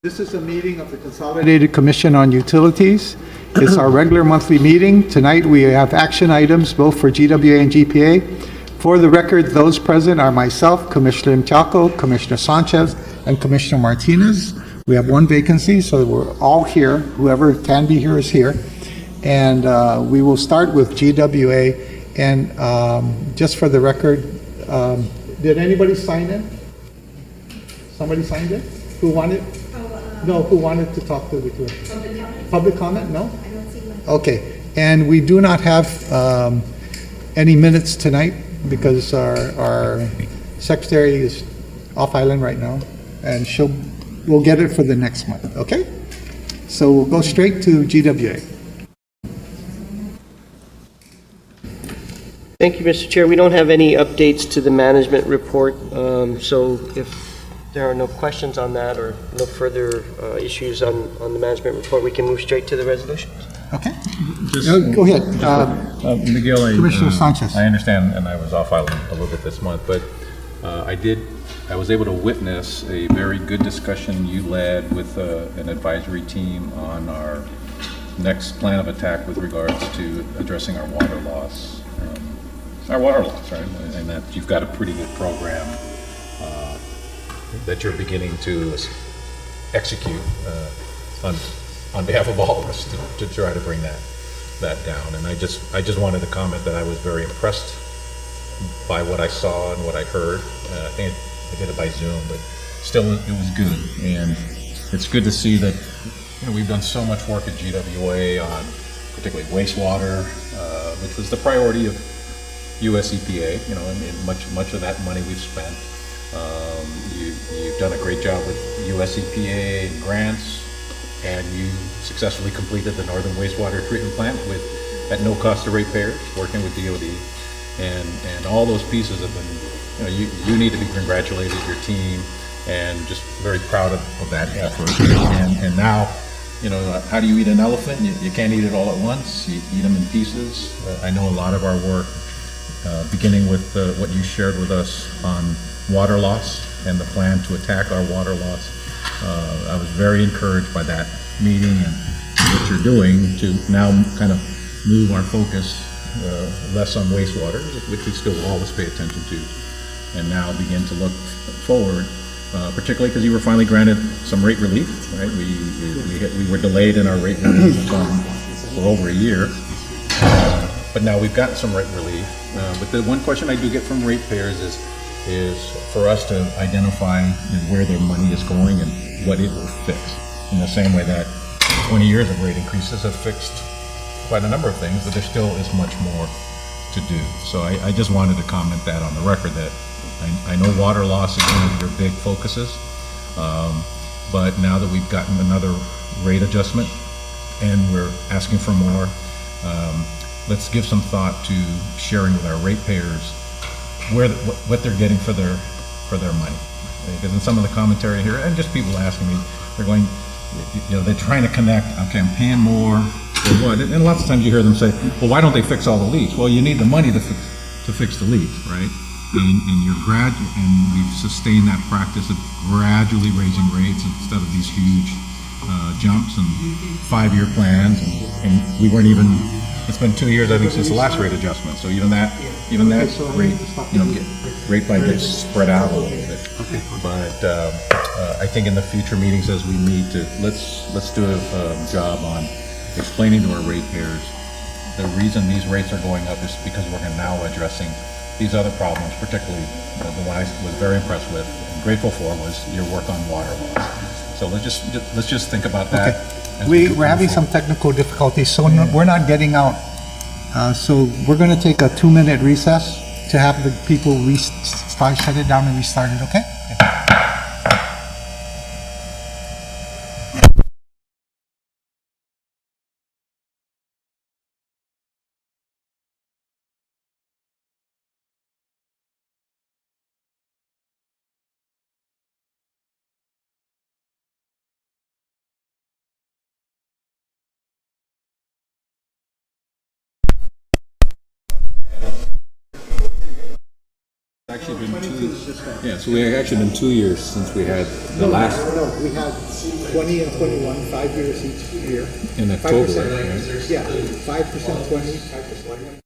This is a meeting of the Consolidated Commission on Utilities. It's our regular monthly meeting. Tonight, we have action items both for GWA and GPA. For the record, those present are myself, Commissioner Mchako, Commissioner Sanchez, and Commissioner Martinez. We have one vacancy, so we're all here. Whoever can be here is here. And we will start with GWA. And just for the record, did anybody sign in? Somebody signed in? Who wanted? No, who wanted to talk to the group? Public comment? No? I don't see one. Okay, and we do not have any minutes tonight because our secretary is off island right now, and we'll get it for the next month, okay? So we'll go straight to GWA. Thank you, Mr. Chair. We don't have any updates to the management report, so if there are no questions on that or no further issues on the management report, we can move straight to the resolution. Okay? Go ahead. Miguel, Commissioner Sanchez. I understand, and I was off island a little bit this month, but I was able to witness a very good discussion you led with an advisory team on our next plan of attack with regards to addressing our water loss. Right? And that you've got a pretty good program that you're beginning to execute on behalf of all of us to try to bring that down. And I just wanted to comment that I was very impressed by what I saw and what I heard. I think I did it by Zoom, but still it was good. And it's good to see that we've done so much work at GWA on particularly wastewater, which was the priority of US EPA. And much of that money we've spent. You've done a great job with US EPA and grants, and you successfully completed the Northern Wastewater Treatment Plant at no cost to ratepayers, working with DOD, and all those pieces have been. You need to be congratulated, your team, and just very proud of that effort. And now, how do you eat an elephant? You can't eat it all at once. You eat them in pieces. I know a lot of our work, beginning with what you shared with us on water loss and the plan to attack our water loss. I was very encouraged by that meeting and what you're doing to now kind of move our focus less on wastewater, which we still always pay attention to, and now begin to look forward, particularly because you were finally granted some rate relief, right? We were delayed in our rate relief for over a year, but now we've gotten some rate relief. But the one question I do get from ratepayers is for us to identify where their money is going and what it will fix. In the same way that 20 years of rate increases have fixed quite a number of things, but there still is much more to do. So I just wanted to comment that on the record that I know water loss is one of your big focuses, but now that we've gotten another rate adjustment and we're asking for more, let's give some thought to sharing with our ratepayers what they're getting for their money. Because in some of the commentary here, and just people asking me, they're going, they're trying to connect. Okay, I'm paying more for what? And lots of times you hear them say, well, why don't they fix all the leaks? Well, you need the money to fix the leaks, right? And we've sustained that practice of gradually raising rates instead of these huge jumps and 5-year plans. And we weren't even. It's been 2 years, I think, since the last rate adjustment. So even that rate, rate by gets spread out a little bit. Okay. But I think in the future meetings as we meet, let's do a job on explaining to our ratepayers the reason these rates are going up is because we're now addressing these other problems, particularly the one I was very impressed with and grateful for was your work on water loss. So let's just think about that. Okay. We're having some technical difficulties, so we're not getting out. So we're going to take a 2-minute recess to have the people shut it down and restart it, okay? Actually been yeah, so we actually been 2 years since we had the last. No, we had 20 and 21, 5 years each year. In October, 5%, right? yeah, 5%, 20, 5%, 21.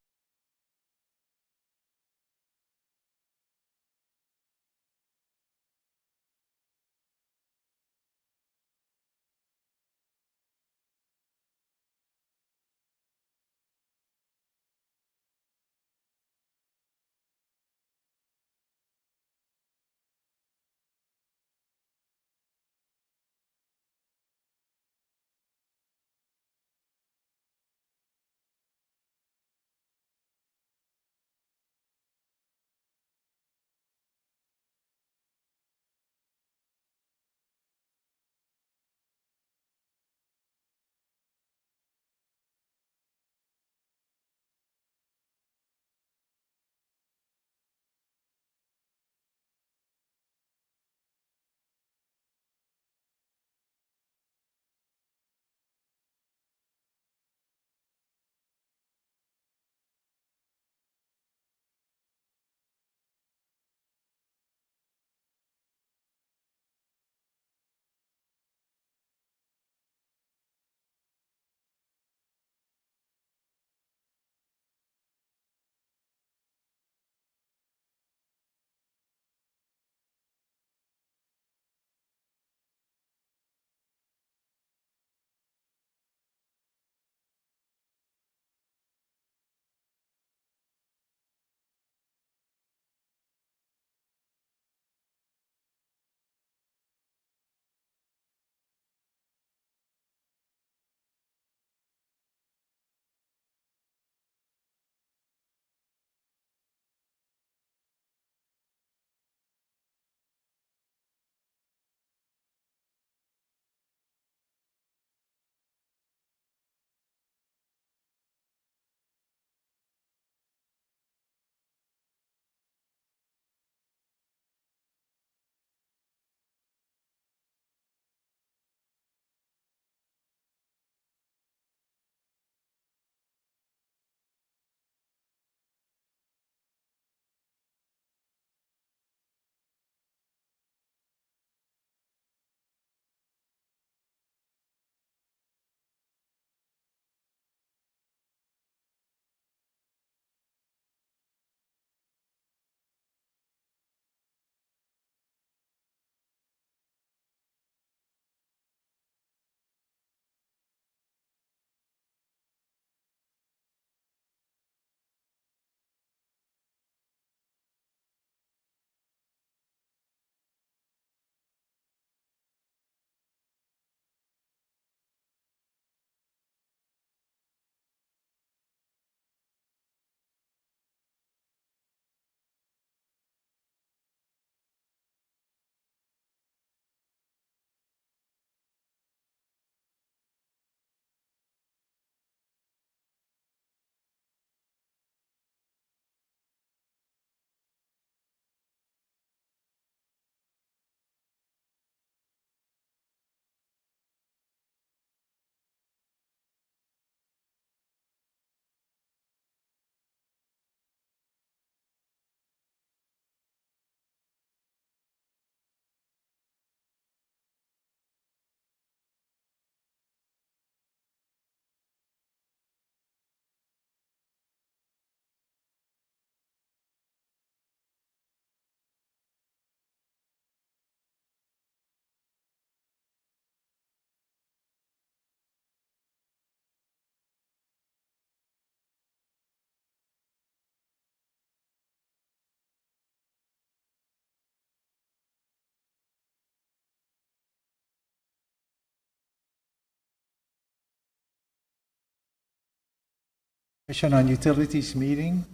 Commission on Utilities meeting.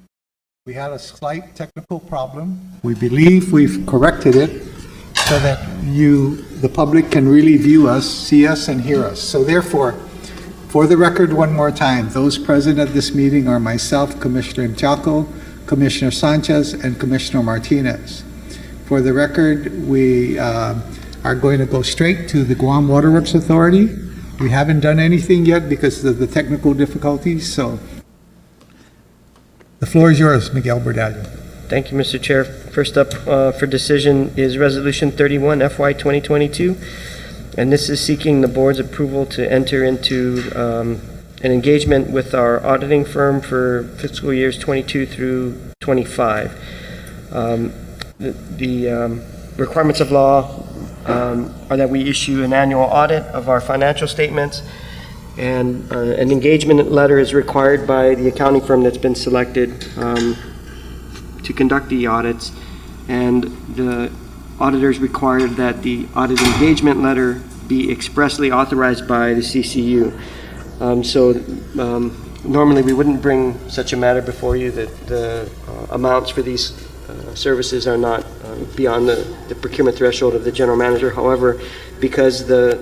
We had a slight technical problem. We believe we've corrected it so that you, the public, can really view us, see us, and hear us. So therefore, for the record, one more time, those present at this meeting are myself, Commissioner Mchalco, Commissioner Sanchez, and Commissioner Martinez. For the record, we are going to go straight to the Guam Waterworks Authority. We haven't done anything yet because of the technical difficulties, so the floor is yours, Miguel Bordallo. Thank you, Mr. Chair. First up for decision is Resolution 31, FY 2022, and this is seeking the board's approval to enter into an engagement with our auditing firm for fiscal years 22 through 25. The requirements of law are that we issue an annual audit of our financial statements, and an engagement letter is required by the accounting firm that's been selected to conduct the audits, and the auditors required that the audit engagement letter be expressly authorized by the CCU. Normally we wouldn't bring such a matter before you, that the amounts for these services are not beyond the procurement threshold of the general manager. However, because the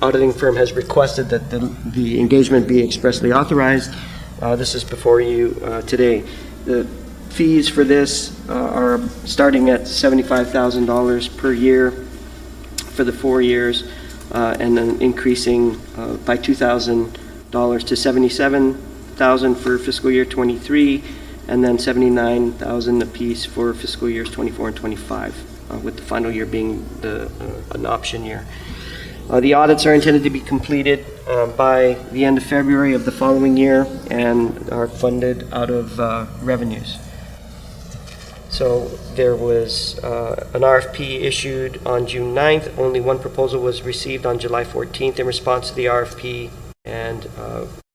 auditing firm has requested that the engagement be expressly authorized, this is before you today. The fees for this are starting at $75,000 per year for the 4 years, and then increasing by $2,000 to $77,000 for fiscal year 23, and then $79,000 apiece for fiscal years 24 and 25, with the final year being an option year. The audits are intended to be completed by the end of February of the following year and are funded out of revenues. So there was an RFP issued on June 9th. Only one proposal was received on July 14th in response to the RFP, and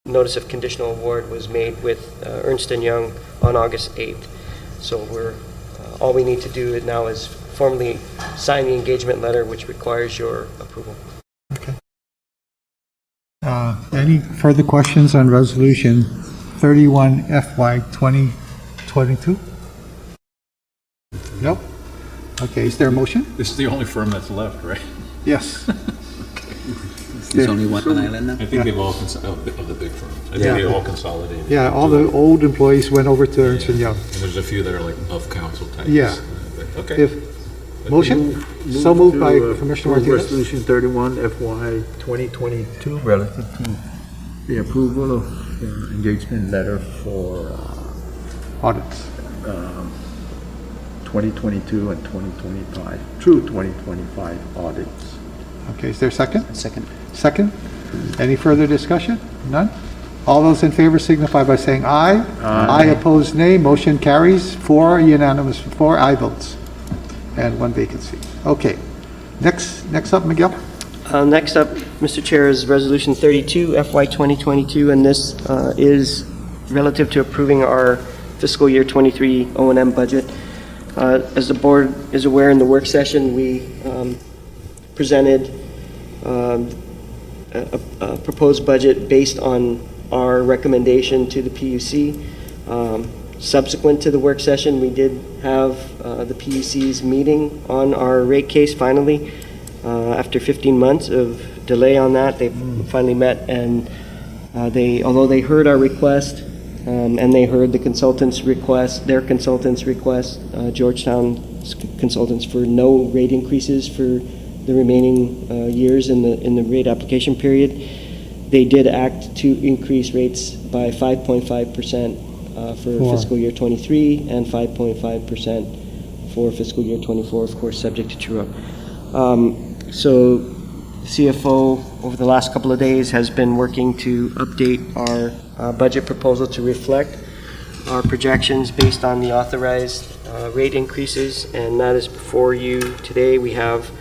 notice of conditional award was made with Ernst & Young on August 8th. So all we need to do now is formally sign the engagement letter, which requires your approval. Okay. Any further questions on Resolution 31 FY 2022? Nope. Okay, is there a motion? This is the only firm that's left, right? Yes. There's only one on island now? I think they've all, of the big firms, I think Yeah. they all consolidated. Yeah, all the old employees went over to Ernst & Young. And there's a few that are like of council types. Yeah. Okay. If, motion? So moved by Commissioner approve Martinez. Resolution 31 FY 2022 relative to the approval of engagement letter for Audits. 2022 and 2025 through 2025 audits. Okay, is there a second? Second. Second? Any further discussion? None? All those in favor signify by saying aye. Aye opposed, nay. Motion carries. 4 unanimous, 4 aye votes, and 1 vacancy. Okay. Next up, Miguel. Next up, Mr. Chair, is Resolution 32, FY 2022, and this is relative to approving our fiscal year 23 O&M budget. As the board is aware, in the work session, we presented a proposed budget based on our recommendation to the PUC. Subsequent to the work session, we did have the PUC's meeting on our rate case finally. After 15 months of delay on that, they finally met, and although they heard our request, and they heard the consultants' request, their consultants' request, Georgetown's consultants, for no rate increases for the remaining years in the rate application period, they did act to increase rates by 5.5% for fiscal year 23 and 5.5% for fiscal year 24, of course, subject to true-up. So CFO over the last couple of days has been working to update our budget proposal to reflect our projections based on the authorized rate increases, and that is before you today. We have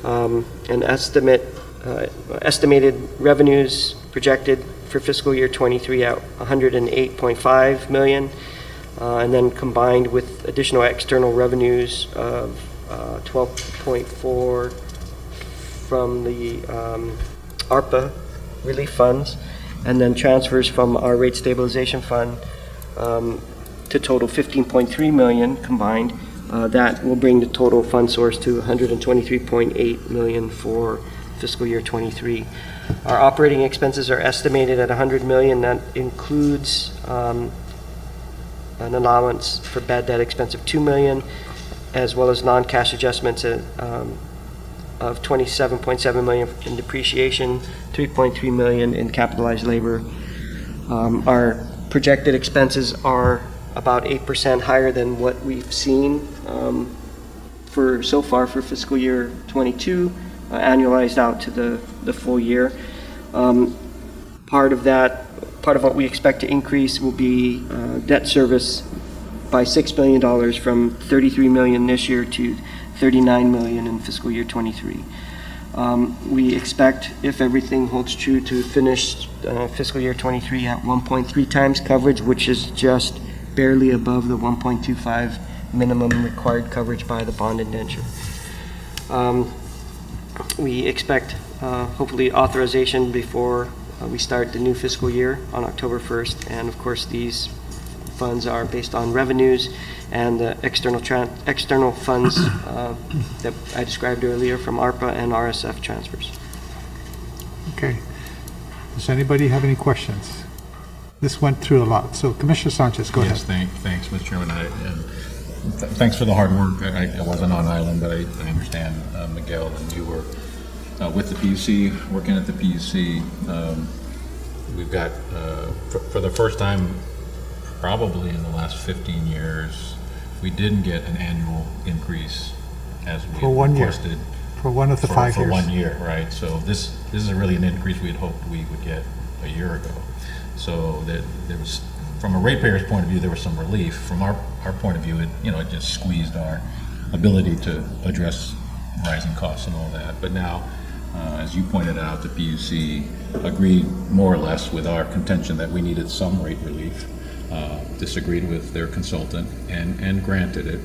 an estimated revenues projected for fiscal year 23 at $108.5 million, and then combined with additional external revenues of 12.4 from the ARPA relief funds, and then transfers from our rate stabilization fund to total $15.3 million combined. That will bring the total fund source to $123.8 million for fiscal year 23. Our operating expenses are estimated at $100 million. That includes an allowance for bad debt expense of $2 million, as well as non-cash adjustments of $27.7 million in depreciation, $3.3 million in capitalized labor. Our projected expenses are about 8% higher than what we've seen for so far for fiscal year '22, annualized out to the full year. Part of what we expect to increase will be debt service by $6 million from $33 million this year to $39 million in fiscal year '23. We expect, if everything holds true, to finish fiscal year '23 at 1.3 times coverage, which is just barely above the 1.25 minimum required coverage by the bond indenture. We expect, hopefully, authorization before we start the new fiscal year on October 1st, and of course these funds are based on revenues and the external funds that I described earlier from ARPA and RSF transfers. Okay. Does anybody have any questions? This went through a lot. So Commissioner Sanchez, go Yes, ahead. thanks, Mr. Chairman. Thanks for the hard work. I wasn't on island, but I understand, Miguel, and you were with the PUC, working at the PUC. We've got, for the first time, probably in the last 15 years, we didn't get an annual increase as we For 1 year. requested. For one of the 5 years. For 1 year, right? So this is really an increase we had hoped we would get a year ago. So that there was, from a ratepayer's point of view, there was some relief. From our point of view, it just squeezed our ability to address rising costs and all that. But now, as you pointed out, the PUC agreed more or less with our contention that we needed some rate relief, disagreed with their consultant, and granted it.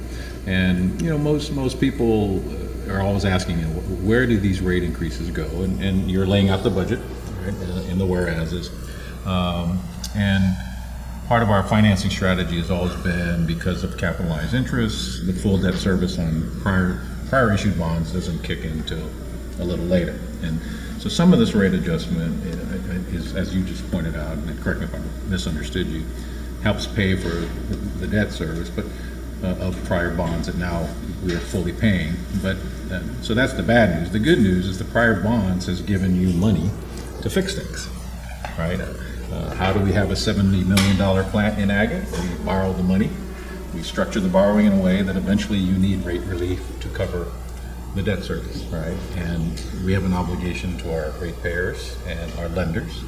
And most people are always asking, where do these rate increases go? And you're laying out the budget, right, in the whereases. And part of our financing strategy has always been, because of capitalized interest, the full debt service on prior issued bonds doesn't kick in until a little later. And so some of this rate adjustment is, as you just pointed out, and correct me if I misunderstood you, helps pay for the debt service, but of prior bonds that now we are fully paying. But so that's the bad news. The good news is the prior bonds has given you money to fix things, right? How do we have a $70 million plant in agate? We borrow the money. We structure the borrowing in a way that eventually you need rate relief to cover the debt service, right? And we have an obligation to our ratepayers and our lenders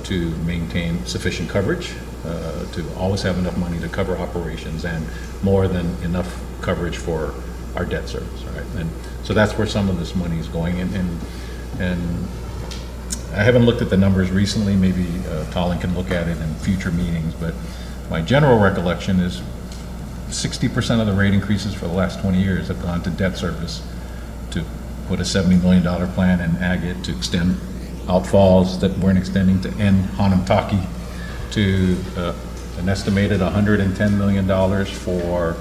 to maintain sufficient coverage, to always have enough money to cover operations and more than enough coverage for our debt service, right? And so that's where some of this money is going. And I haven't looked at the numbers recently. Maybe Colin can look at it in future meetings, but my general recollection is 60% of the rate increases for the last 20 years have gone to debt service, to put a $70 million plan in agate, to extend outfalls that weren't extending, to end Hanamtaki, to an estimated $110 million for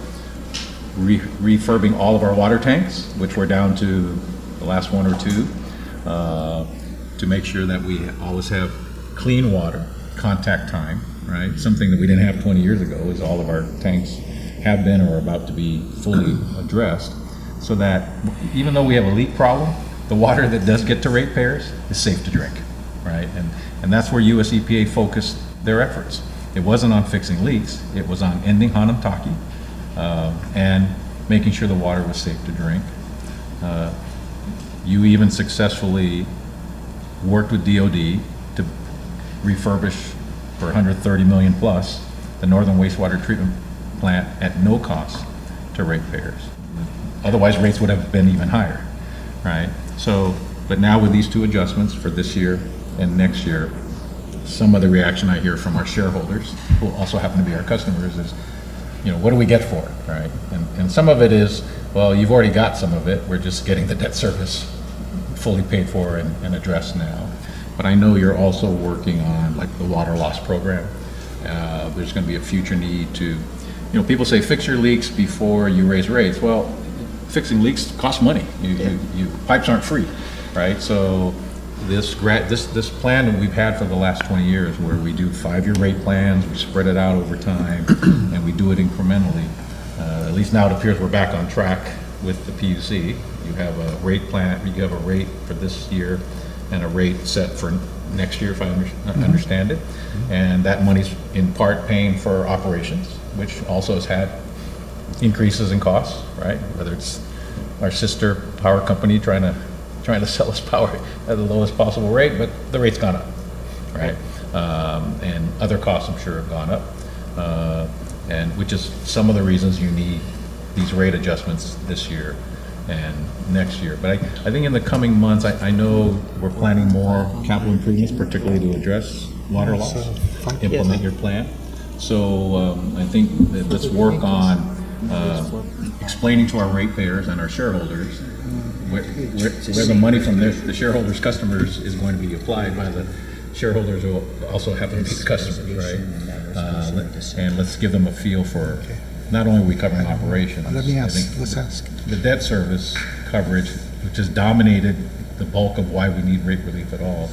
refurbing all of our water tanks, which we're down to the last one or two, to make sure that we always have clean water, contact time, right? Something that we didn't have 20 years ago is all of our tanks have been or are about to be fully addressed, so that even though we have a leak problem, the water that does get to ratepayers is safe to drink, right? And that's where US EPA focused their efforts. It wasn't on fixing leaks, it was on ending Hanamtaki and making sure the water was safe to drink. You even successfully worked with DOD to refurbish for $130 million plus the Northern Wastewater Treatment Plant at no cost to ratepayers. Otherwise, rates would have been even higher, right? So, but now with these two adjustments for this year and next year, some of the reaction I hear from our shareholders, who also happen to be our customers, is, what do we get for it, right? And some of it is, well, you've already got some of it. We're just getting the debt service fully paid for and addressed now. But I know you're also working on, like, the water loss program. There's going to be a future need to, people say fix your leaks before you raise rates. Well, fixing leaks costs money. Pipes aren't free, right? So this plan that we've had for the last 20 years, where we do 5-year rate plans, we spread it out over time, and we do it incrementally. At least now it appears we're back on track with the PUC. You have a rate plan, you have a rate for this year and a rate set for next year, if I understand it. And that money's in part paying for operations, which also has had increases in costs, right? Whether it's our sister power company trying to sell us power at the lowest possible rate, but the rate's gone up, right? And other costs, I'm sure, have gone up, and which is some of the reasons you need these rate adjustments this year and next year. But I think in the coming months, I know we're planning more capital improvements, particularly to address water loss, implement your plan. So I think that let's work on explaining to our ratepayers and our shareholders where the money from the shareholders' customers is going to be applied by the shareholders who also happen to be the customers, right? And let's give them a feel for, not only are we covering operations. Let me ask, I think let's ask. the debt service coverage, which has dominated the bulk of why we need rate relief at all,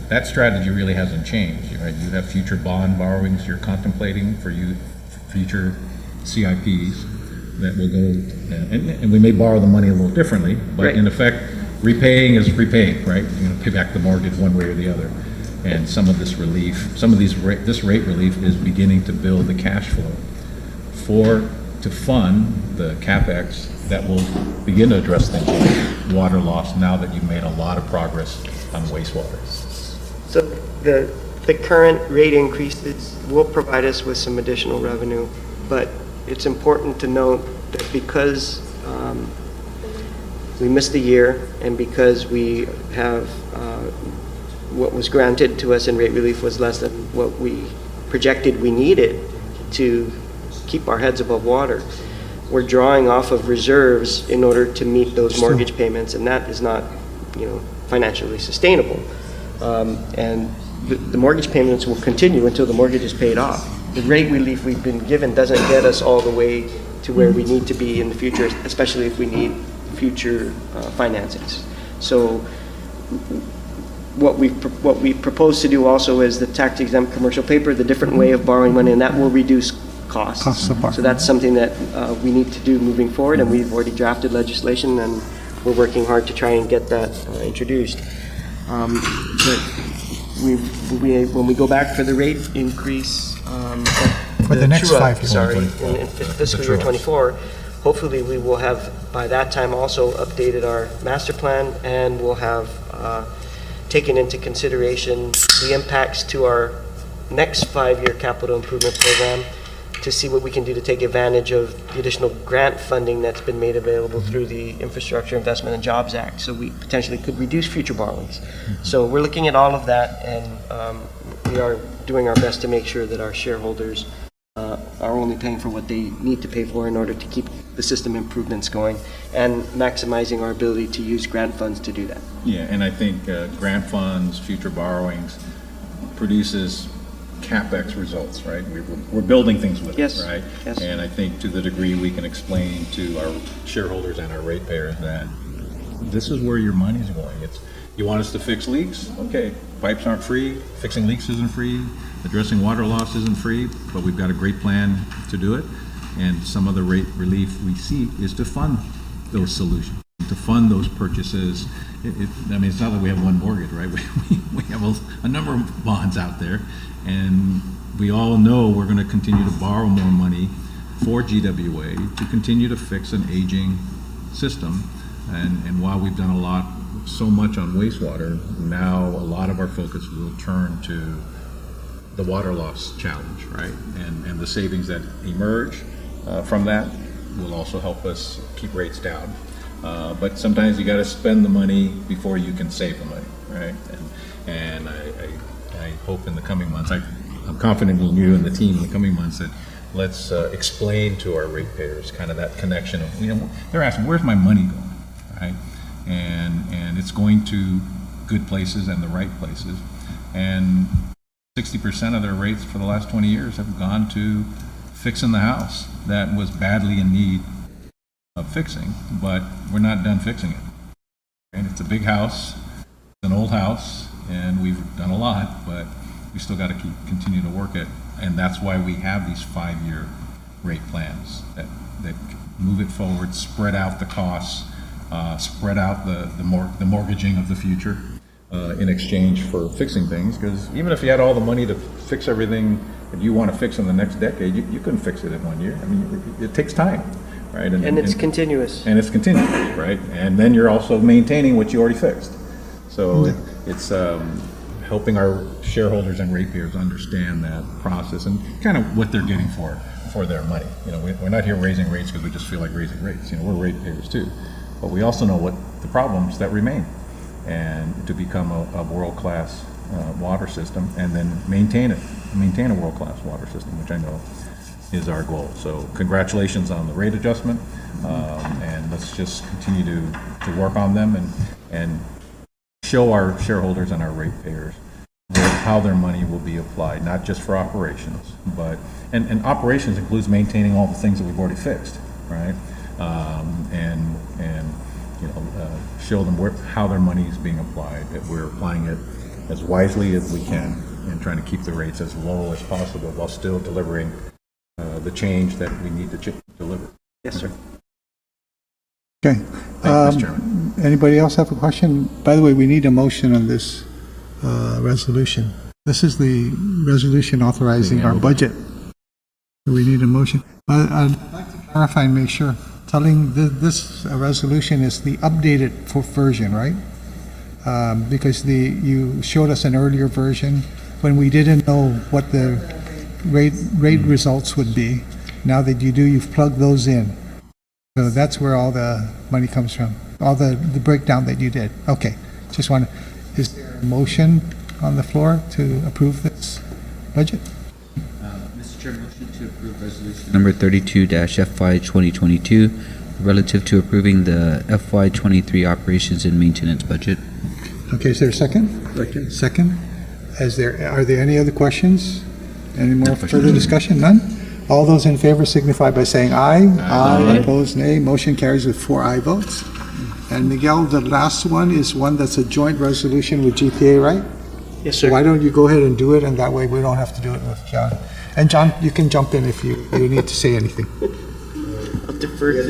that strategy really hasn't changed, right? You have future bond borrowings you're contemplating for future CIPs that will go, and we may borrow the money a little differently, but in effect, repaying is repaying, right? You're going to pay back the mortgage one way or the other. And some of this relief, this rate relief is beginning to build the cash flow to fund the CapEx that will begin to address things like water loss now that you've made a lot of progress on wastewater. So the current rate increases will provide us with some additional revenue, but it's important to note that because we missed a year and because we have what was granted to us in rate relief was less than what we projected we needed to keep our heads above water, we're drawing off of reserves in order to meet those mortgage payments, and that is not, financially sustainable. And the mortgage payments will continue until the mortgage is paid off. The rate relief we've been given doesn't get us all the way to where we need to be in the future, especially if we need future financings. So what we propose to do also is the tax-exempt commercial paper, the different way of borrowing money, and that will reduce costs. Costs of borrowing. So that's something that we need to do moving forward, and we've already drafted legislation, and we're working hard to try and get that introduced. But when we go back for the rate increase, For the next true-up, 5 years. sorry, in fiscal year '24, hopefully we will have, by that time, also updated our master plan, and we'll have taken into consideration the impacts to our next 5-year capital improvement program to see what we can do to take advantage of the additional grant funding that's been made available through the Infrastructure Investment and Jobs Act. So we potentially could reduce future borrowings. So we're looking at all of that, and we are doing our best to make sure that our shareholders are only paying for what they need to pay for in order to keep the system improvements going and maximizing our ability to use grant funds to do that. Yeah, and I think grant funds, future borrowings produces CapEx results, right? We're building things with Yes, it, right? yes. And I think to the degree we can explain to our shareholders and our ratepayers that this is where your money's going. You want us to fix leaks? Okay, pipes aren't free, fixing leaks isn't free, addressing water loss isn't free, but we've got a great plan to do it. And some of the rate relief we see is to fund those solutions, to fund those purchases. It's not that we have one mortgage, right? We have a number of bonds out there, and we all know we're going to continue to borrow more money for GWA to continue to fix an aging system. And while we've done so much on wastewater, now a lot of our focus will turn to the water loss challenge, right? And the savings that emerge from that will also help us keep rates down. But sometimes you got to spend the money before you can save the money, right? And I hope in the coming months, I'm confident in you and the team in the coming months that let's explain to our ratepayers kind of that connection of, they're asking, where's my money going, right? And it's going to good places and the right places. And 60% of their rates for the last 20 years have gone to fixing the house that was badly in need of fixing, but we're not done fixing it. And it's a big house, it's an old house, and we've done a lot, but we still got to continue to work it. And that's why we have these 5-year rate plans that move it forward, spread out the costs, spread out the mortgaging of the future, in exchange for fixing things, because even if you had all the money to fix everything that you want to fix in the next decade, you couldn't fix it in 1 year. I mean, it takes time, right? And it's continuous. And it's continuous, right? And then you're also maintaining what you already fixed. So it's helping our shareholders and ratepayers understand that process and kind of what they're getting for their money. You know, we're not here raising rates because we just feel like raising rates. You know, we're ratepayers too, but we also know what the problems that remain, and to become a world-class water system, and then maintain a world-class water system, which I know is our goal. So congratulations on the rate adjustment, and let's just continue to work on them and show our shareholders and our ratepayers how their money will be applied, not just for operations, but, and operations includes maintaining all the things that we've already fixed, right? And you know, show them how their money is being applied, that we're applying it as wisely as we can and trying to keep the rates as low as possible while still delivering the change that we need to deliver. Yes, sir. Okay. Thank you, Mr. Chairman. Anybody else have a question? By the way, we need a motion on this resolution. This is the resolution authorizing our budget. So we need a motion. I'd like to clarify and make sure. Telling this resolution is the updated version, right? Because you showed us an earlier version when we didn't know what the rate results would be. Now that you do, you've plugged those in. So that's where all the money comes from, all the breakdown that you did. Okay, just want to, is there a motion on the floor to approve this budget? Mr. Chair, motion to approve resolution number 32-FY 2022 relative to approving the FY 23 operations and maintenance budget. Okay, is there a second? Second. Are there any other questions? Any more further discussion? None? All those in favor signify by saying aye. Aye. Opposed, nay. Motion carries with 4 aye votes. And Miguel, the last one is one that's a joint resolution with GPA, right? Yes, So sir. why don't you go ahead and do it, and that way we don't have to do it with John. And John, you can jump in if you need to say anything. I'll defer to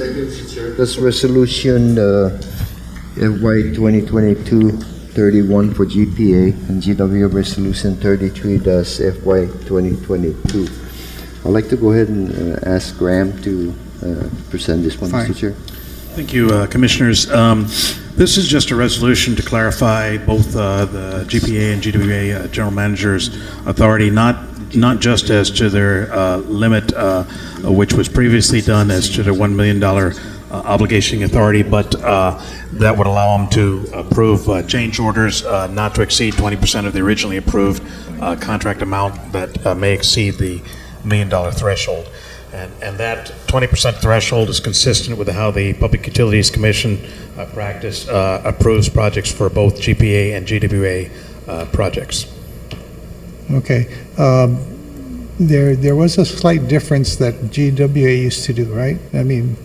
This resolution, FY 2022-31 for GPA and GW Resolution 33-FY 2022. I'd like to go ahead and ask Graham to present this one, Fine. Mr. Chair. Thank you, Commissioners. This is just a resolution to clarify both the GPA and GWA General Manager's authority, not just as to their limit, which was previously done as to their $1 million obligation authority, but that would allow them to approve change orders not to exceed 20% of the originally approved contract amount that may exceed the $1 million threshold. And that 20% threshold is consistent with how the Public Utilities Commission practice approves projects for both GPA and GWA projects. Okay. There was a slight difference that GWA used to do, right? I mean,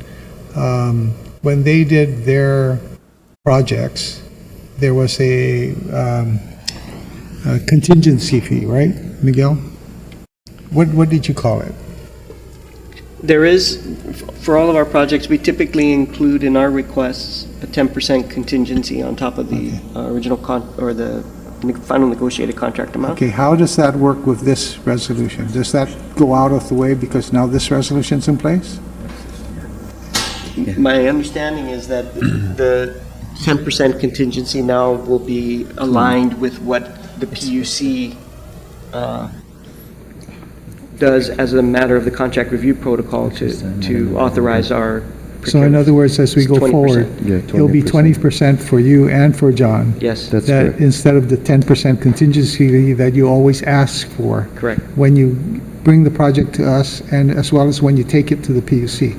when they did their projects, there was a contingency fee, right, Miguel? What did you call it? There is, for all of our projects, we typically include in our requests a 10% contingency on top of the original the final negotiated contract amount. Okay, how does that work with this resolution? Does that go out of the way because now this resolution's in place? My understanding is that the 10% contingency now will be aligned with what the PUC does as a matter of the contract review protocol to authorize our So in other words, as we go 20%. forward, Yeah, it'll be 20% for you and for John. Yes, That's That correct. instead of the 10% contingency that you always ask for. correct. When you bring the project to us and as well as when you take it to the PUC.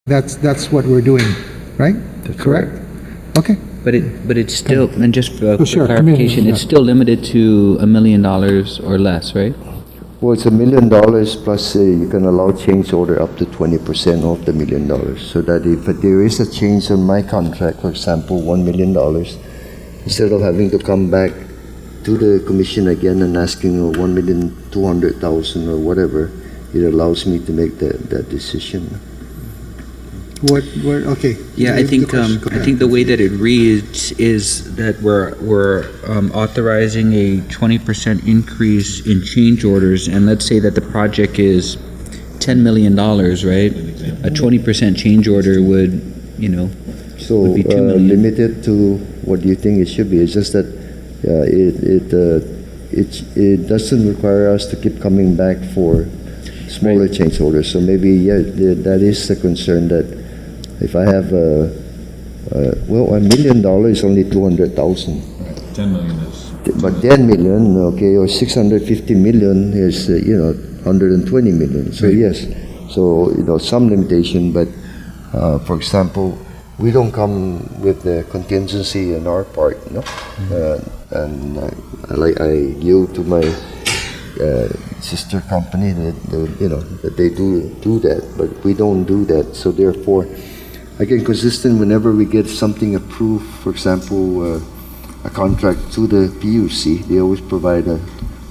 That's what we're doing, right? Correct? Okay. But it's still, and just for sure. clarification, Yeah. it's still limited to $1 million or less, right? Well, it's $1 million plus you can allow change order up to 20% of the $1 million. So that if there is a change on my contract, for example, $1 million, instead of having to come back to the commission again and asking $1,200,000 or whatever, it allows me to make that decision. Okay. Yeah, I The think, question- go I ahead. think the way that it reads is that we're authorizing a 20% increase in change orders, and let's say that the project is $10 million, right? A 20% change order would, So, Would be 2 million. limited to what do you think it should be? It's just that it doesn't require us to keep coming back for smaller change orders. So maybe, that is the concern, that if I have, $1 million is only 200,000. 10 million is, But 10 million, okay, or 650 million is, 120 million. So yes, so, some limitation, but, for example, we don't come with the contingency on our part, no? And I yield to my sister company that they do that, but we don't do that. So therefore, again, consistent whenever we get something approved, for example, a contract to the PUC, they always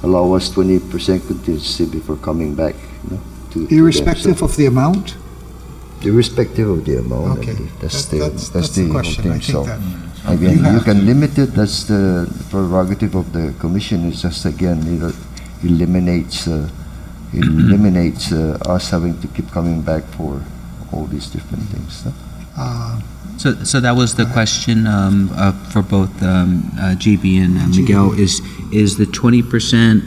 allow us 20% contingency before coming back, to them. Irrespective of the amount? Irrespective of the amount, Okay. I believe. That's That's the the whole question. thing. I So, think that again, you you have can to. limit it. That's the prerogative of the commission. It's just, again, eliminates us having to keep coming back for all these different things. No? So that was the question for both GB and Miguel. Is the 20%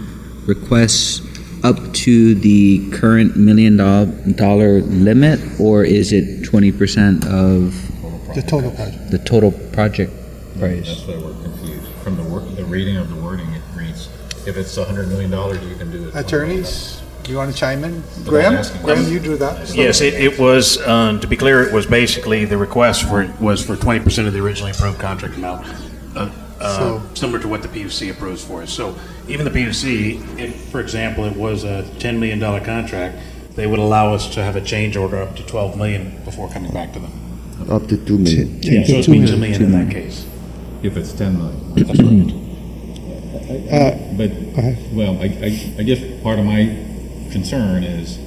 request up to the current $1 million limit, or is it 20% of The total project. the total project price? that's why we're confused. From the reading of the wording, it reads, if it's $100 million, you can do it. Attorneys, do you want to chime in? I'm Graham? asking- Graham, you drew that. Yes, it was, to be clear, it was basically, the request was for 20% of the originally approved contract amount, similar to what the PUC approves for us. So even the PUC, if, for example, it was a $10 million contract, they would allow us to have a change order up to $12 million before coming back to them. Up to 2 million. Yeah, so it'd be $2 million in that case. If it's 10 million. That's correct. But, well, I guess part of my concern is,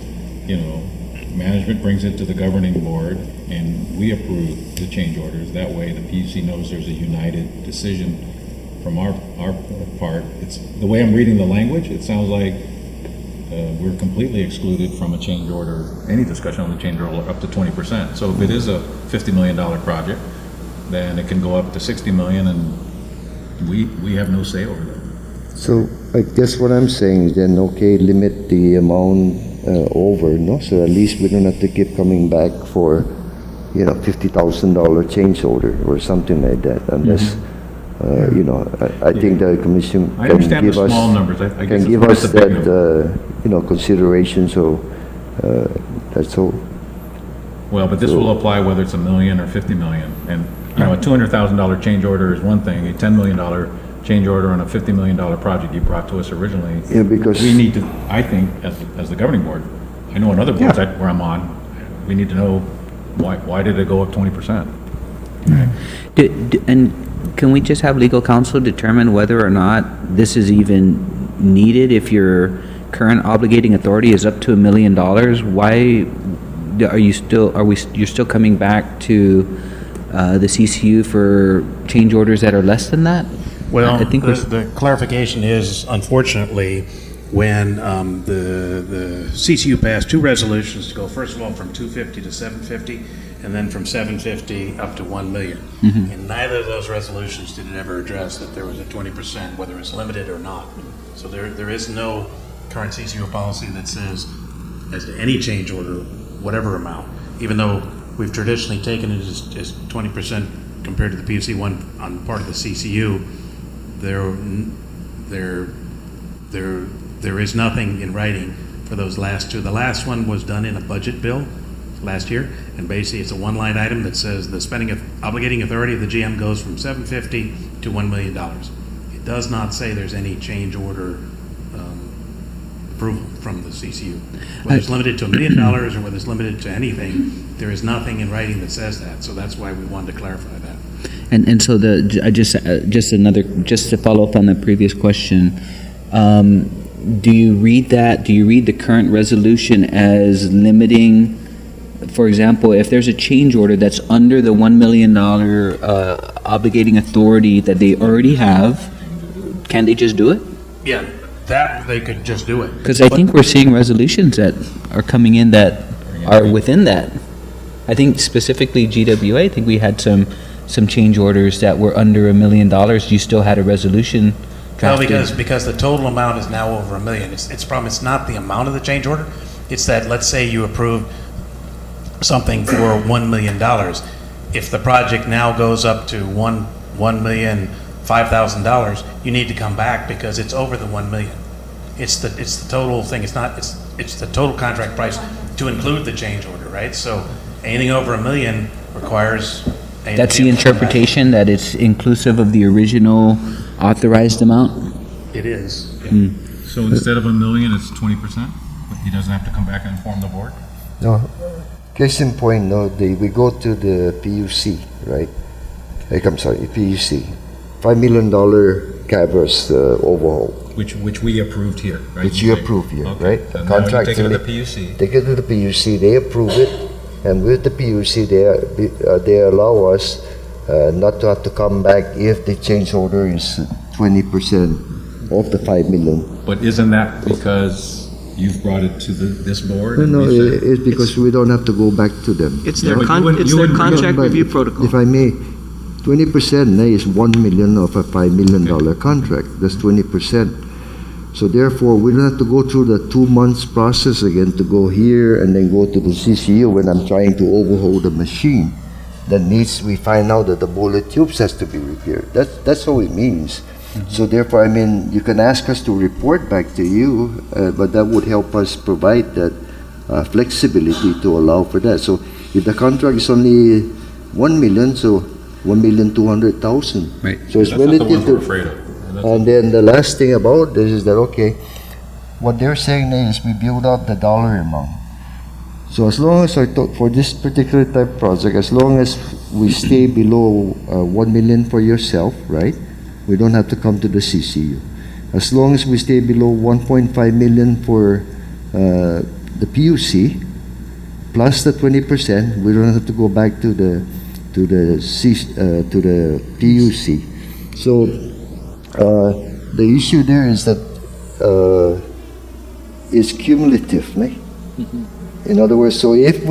management brings it to the governing board and we approve the change orders. That way the PUC knows there's a united decision from our part. It's, the way I'm reading the language, it sounds like we're completely excluded from a change order, any discussion on the change order up to 20%. So if it is a $50 million project, then it can go up to 60 million and we have no say over that. So I guess what I'm saying is then, okay, limit the amount over, no? So at least we don't have to keep coming back for, $50,000 change order or something like that, unless, I think the commission I can understand give the us, small numbers. I guess can it's give us the big number. that, consideration, so that's all. Well, but this will apply whether it's $1 million or 50 million. And, a $200,000 change order is one thing, a $10 million change order on a $50 million project you brought to us originally. Yeah, because- We need to, I think, as the governing board, I know on other boards where I'm on, we need to know why did it go up 20%? And can we just have legal counsel determine whether or not this is even needed? If your current obligating authority is up to $1 million, why you're still coming back to the CCU for change orders that are less than that? Well, I think the clarification is, unfortunately, when the CCU passed two resolutions to go, first of all, from 250 to 750, and then from 750 up to 1 million. And neither of those resolutions did it ever address that there was a 20%, whether it's limited or not. So there is no current CCU policy that says, as to any change order, whatever amount, even though we've traditionally taken it as 20% compared to the PUC one on part of the CCU, there is nothing in writing for those last two. The last one was done in a budget bill last year, and basically it's a one-line item that says the spending of obligating authority of the GM goes from $750 to $1 million. It does not say there's any change order approval from the CCU. Whether it's limited to $1 million or whether it's limited to anything, there is nothing in writing that says that. So that's why we wanted to clarify that. And so just to follow up on the previous question, do you read the current resolution as limiting for example, if there's a change order that's under the $1 million obligating authority that they already have, can they just do it? Yeah, that, they could just do it. Because I think we're seeing resolutions that are coming in that are within that. I think specifically GWA, I think we had some change orders that were under $1 million. You still had a resolution Well, drafted. because the total amount is now over $1 million. It's not the amount of the change order. It's that, let's say you approved something for $1 million. If the project now goes up to $1,005,000, you need to come back because it's over the $1 million. It's the total thing. It's the total contract price to include the change order, right? So anything over $1 million requires. That's the interpretation, that it's inclusive of the original authorized amount? It is. So instead of $1 million, it's 20%? But he doesn't have to come back and inform the board? No, case in point, no, we go to the PUC, right? I'm sorry, PUC, $5 million Cabras overhaul, Which we approved here, right? which you approve here, Okay. right? And now you take it to the Contractually, PUC. take it to the PUC, they approve it, and with the PUC, they allow us not to have to come back if the change order is 20% of the 5 million. But isn't that because you've brought it to this board? No, and no, we said- it's because we don't have to go back to them. It's Yeah, their but you wouldn't- it's you their wouldn't- contract But review protocol. If I may, 20% is 1 million of a $5 million contract. That's 20%. So therefore, we don't have to go through the 2 months process again to go here and then go to the CCU when I'm trying to overhaul the machine. We find out that the bullet tubes has to be repaired. That's all it means. So therefore, I mean, you can ask us to report back to you, but that would help us provide that flexibility to allow for that. So if the contract is only 1 million, so 1,200,000. Right. So it's That's not the relative one we're to. afraid of. And that's- And then the last thing about this is that, okay, what they're saying is we build out the dollar amount. So as long as for this particular type project, as long as we stay below 1 million for yourself, right? We don't have to come to the CCU. As long as we stay below 1.5 million for the PUC, plus the 20%, we don't have to go back to the PUC. So the issue there is that it's cumulative, right? In other words, so if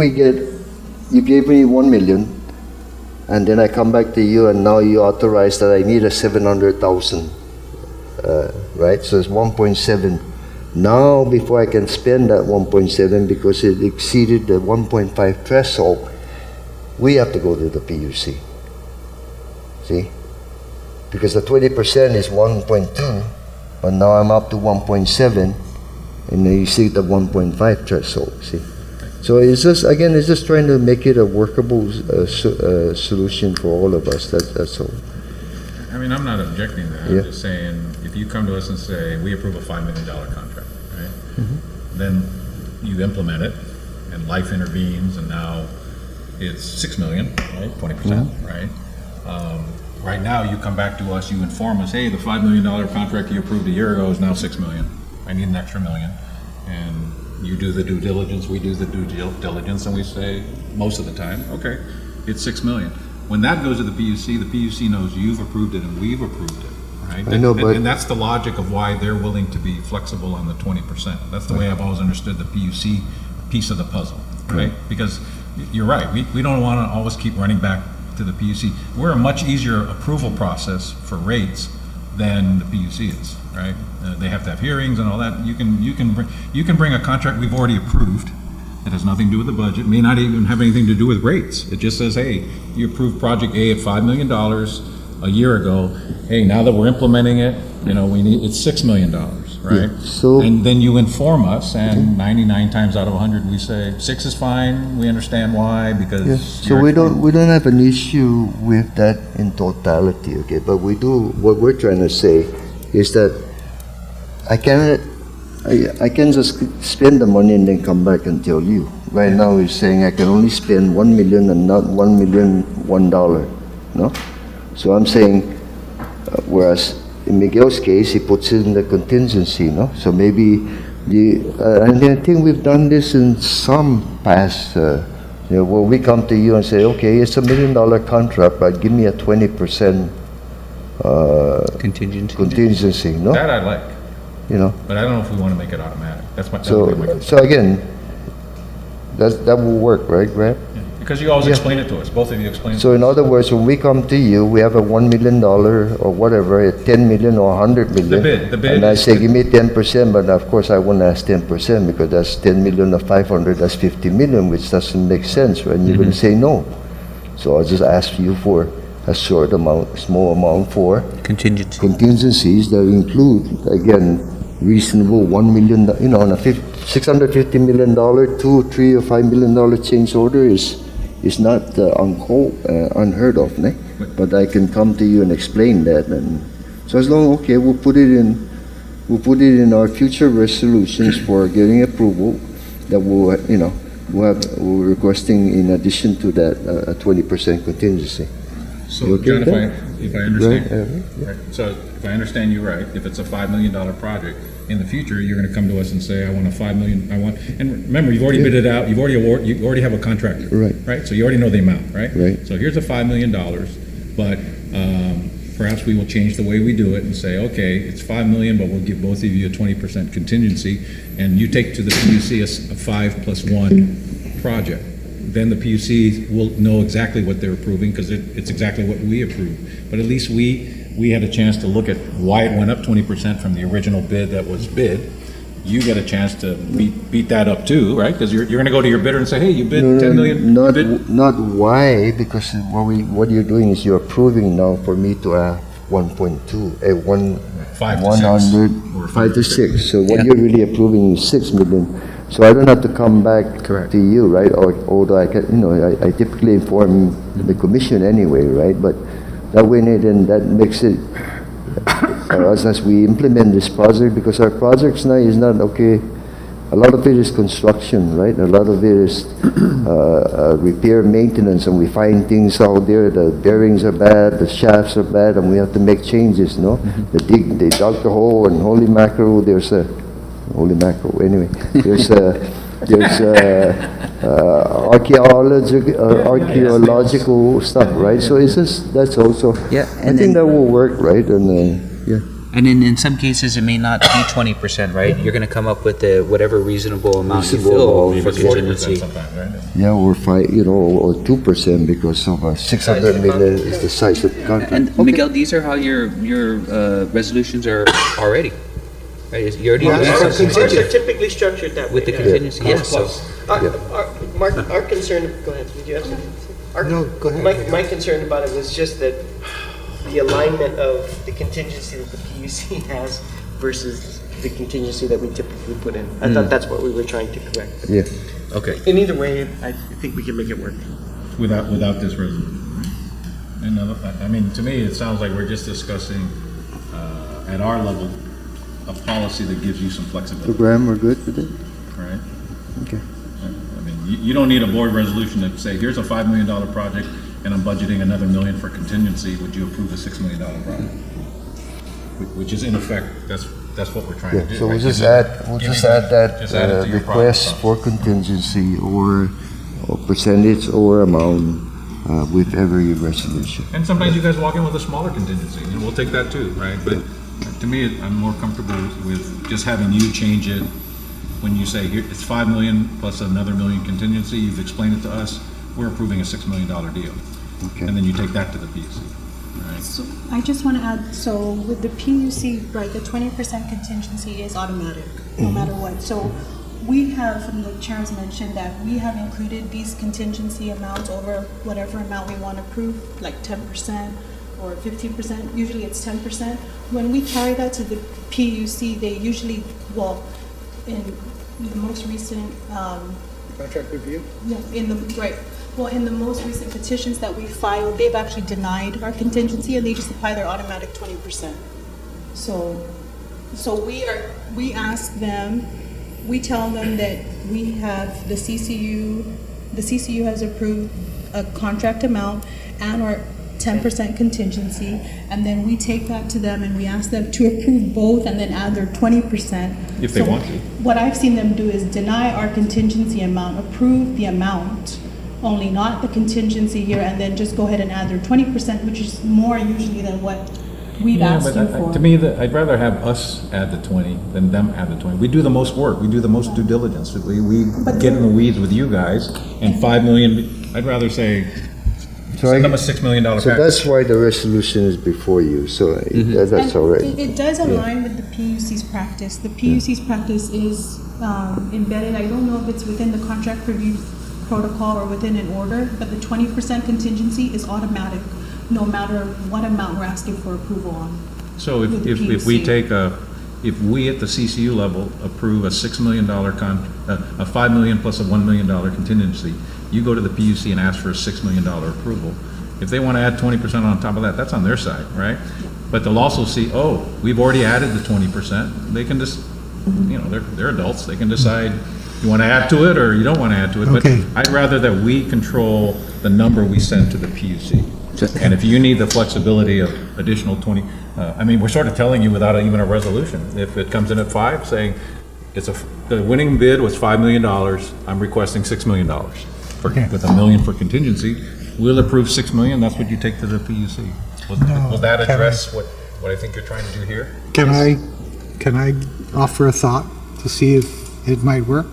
you gave me 1 million, and then I come back to you, and now you authorize that I need a 700,000, right? So it's 1.7. Now, before I can spend that 1.7 because it exceeded the 1.5 threshold, we have to go to the PUC. See? Because the 20% is 1.2, but now I'm up to 1.7, and then you see the 1.5 threshold, see? So it's just trying to make it a workable solution for all of us, that's all. I mean, I'm not objecting to that. Yeah. I'm just saying, if you come to us and say, we approve a $5 million contract, right? Then you implement it, and life intervenes, and now it's 6 million, right? 20%, right? Right now, you come back to us, you inform us, hey, the $5 million contract you approved a year ago is now 6 million. I need an extra million. And you do the due diligence, we do the due diligence, and we say, most of the time, okay, it's 6 million. When that goes to the PUC knows you've approved it and we've approved it, right? I know, but- And that's the logic of why they're willing to be flexible on the 20%. That's the way I've always understood the PUC piece of the puzzle, right? Because you're right, we don't want to always keep running back to the PUC. We're a much easier approval process for rates than the PUC is, right? They have to have hearings and all that. You can bring a contract we've already approved that has nothing to do with the budget, may not even have anything to do with rates. It just says, hey, you approved project A at $5 million a year ago. Hey, now that we're implementing it, it's $6 million, right? Yeah, so- And then you inform us, and 99 times out of 100, we say, 6 is fine, we understand why, because. Yeah, so we don't have an issue with that in totality, okay? But we do, what we're trying to say is that I can just spend the money and then come back and tell you. Right now, he's saying I can only spend 1 million and not $1,000,001, no? So I'm saying, whereas in Miguel's case, he puts it in the contingency, no? So maybe and I think we've done this in some past You know, well, we come to you and say, okay, it's $1 million contract, but give me a 20% Contingency. contingency, no? That I like, You know, but I don't know if we want to make it automatic. That would be my concern. so again, that will work, right, Grant? Because you always explain it to us, both of you explain it So to in us. other words, when we come to you, we have a $1 million or whatever, a 10 million or 100 million. The bid And I is- say, give me 10%, but of course I won't ask 10% because that's 10 million of 500, that's 50 million, which doesn't make sense, right? And you're gonna say no. So I'll just ask you for a short amount, small amount for Contingency. contingencies that include, again, reasonable $1 million, you know, on a $650 million, $2, $3, or $5 million change order is not unheard of, ne? But I can come to you and explain that, and so as long, okay, we'll put it in our future resolutions for getting approval that will, you know, we're requesting in addition to that a 20% contingency. So, You okay John, with that? if I understand, Right, right, so if I understand you right, if it's a $5 million project, in the future, you're gonna come to us and say, I want a $5 million, and remember, you've already bid it out, you already have a contractor. Right. Right, so you already know the amount, right? Right. So here's a $5 million, but, perhaps we will change the way we do it and say, okay, it's 5 million, but we'll give both of you a 20% contingency, and you take to the PUC a 5+1 project. Then the PUC will know exactly what they're approving, because it's exactly what we approved. But at least we had a chance to look at why it went up 20% from the original bid that was bid. You get a chance to beat that up too, right? Because you're gonna go to your bidder and say, hey, you bid 10 million. Not, you bid- not why, because what you're doing is you're approving now for me to have 1.2, 5 to 6, 100, or 5 to 6. So what Yeah. you're really approving is 6 million. So I don't have to come back Correct. to you, right? Or although I can, you know, I typically inform the commission anyway, right? But that way, then that makes it for us as we implement this project, because our projects now is not okay. A lot of it is construction, right? A lot of it is repair, maintenance, and we find things out there. The bearings are bad, the shafts are bad, and we have to make changes. No, they dug the hole, and holy mackerel, there's a holy mackerel. Anyway, there's archaeological stuff, right? So it's just that's also. Yeah, I and think then- that will work, right? And yeah. And in some cases, it may not be 20%, right? You're gonna come up with the whatever reasonable amount you Reasonable feel amount. for Even 40% contingency. sometimes, right? Yeah, or 5, you know, or 2% because of 600 million is the size of the contract. And Miguel, these are how your resolutions are already, right? You already Our have consents something are typically structured that way. with the yeah. contingency, yes, so. Mark, our concern, go ahead, did you have something? No, go ahead. My concern about it was just that the alignment of the contingency that the PUC has versus the contingency that we typically put in. I thought that's what we were trying to correct. Yeah. Okay. In either way, I think we can make it work. Without this resolution. Right? And I mean, to me, it sounds like we're just discussing, at our level, a policy that gives you some So flexibility, Graham, we're good with it? right? Okay. I mean, you don't need a board resolution to say, here's a $5 million project, and I'm budgeting another $1 million for contingency, would you approve a $6 million project? Which is in effect, that's what we're trying to Yeah, do. so we'll right? just Give it- add, we'll give just it- add that just add it to your request for contingency or percentage or amount with every resolution. And sometimes you guys walk in with a smaller contingency, and we'll take that too, right? But to me, I'm more comfortable with just having you change it when you say, here, it's 5 million plus another $1 million contingency, you've explained it to us, we're approving a $6 million deal. Okay. And then you take that to the PUC, right? So I just want to add, so with the PUC, right, the 20% contingency is automatic, no matter what. So we have, and the chair has mentioned that we have included these contingency amounts over whatever amount we want to approve, like 10% or 15%, usually it's 10%. When we carry that to the PUC, they usually, well, in the most recent, Contract review? yeah, in the, right. Well, in the most recent petitions that we filed, they've actually denied our contingency and they just apply their automatic 20%. So we ask them, we tell them that we have the CCU has approved a contract amount and our 10% contingency, and then we take that to them and we ask them to approve both and then add their 20%. If they So want to. What I've seen them do is deny our contingency amount, approve the amount, only, not the contingency here, and then just go ahead and add their 20%, which is more usually than what we've Yeah, asked but you for. to me, I'd rather have us add the 20 than them add the 20. We do the most work, we do the most due diligence. We get in the weeds with you guys, and 5 million, I'd rather say, send them a $6 million So package. that's why the resolution is before you, so that's And all right. It does align with the PUC's practice. The PUC's practice is embedded, I don't know if it's within the contract review protocol or within an order, but the 20% contingency is automatic, no matter what amount we're asking for approval on. So with the if we PUC. take if we at the CCU level approve a $6 million a $5 million plus a $1 million contingency, you go to the PUC and ask for a $6 million approval. If they want to add 20% on top of that, that's on their side, right? But they'll also see, oh, we've already added the 20%. They can just, you know, they're adults. They can decide you want to add to it or you don't want to add to it. Okay. But I'd rather that we control the number we send to the PUC. And if you need the flexibility of additional 20, I mean, we're sort of telling you without even a resolution. If it comes in at 5, saying the winning bid was $5 million, I'm requesting $6 million with $1 million for contingency. We'll approve $6 million. That's what you take to the PUC. Will that can I- address what I think you're trying to do here? Can I offer a thought to see if it might work?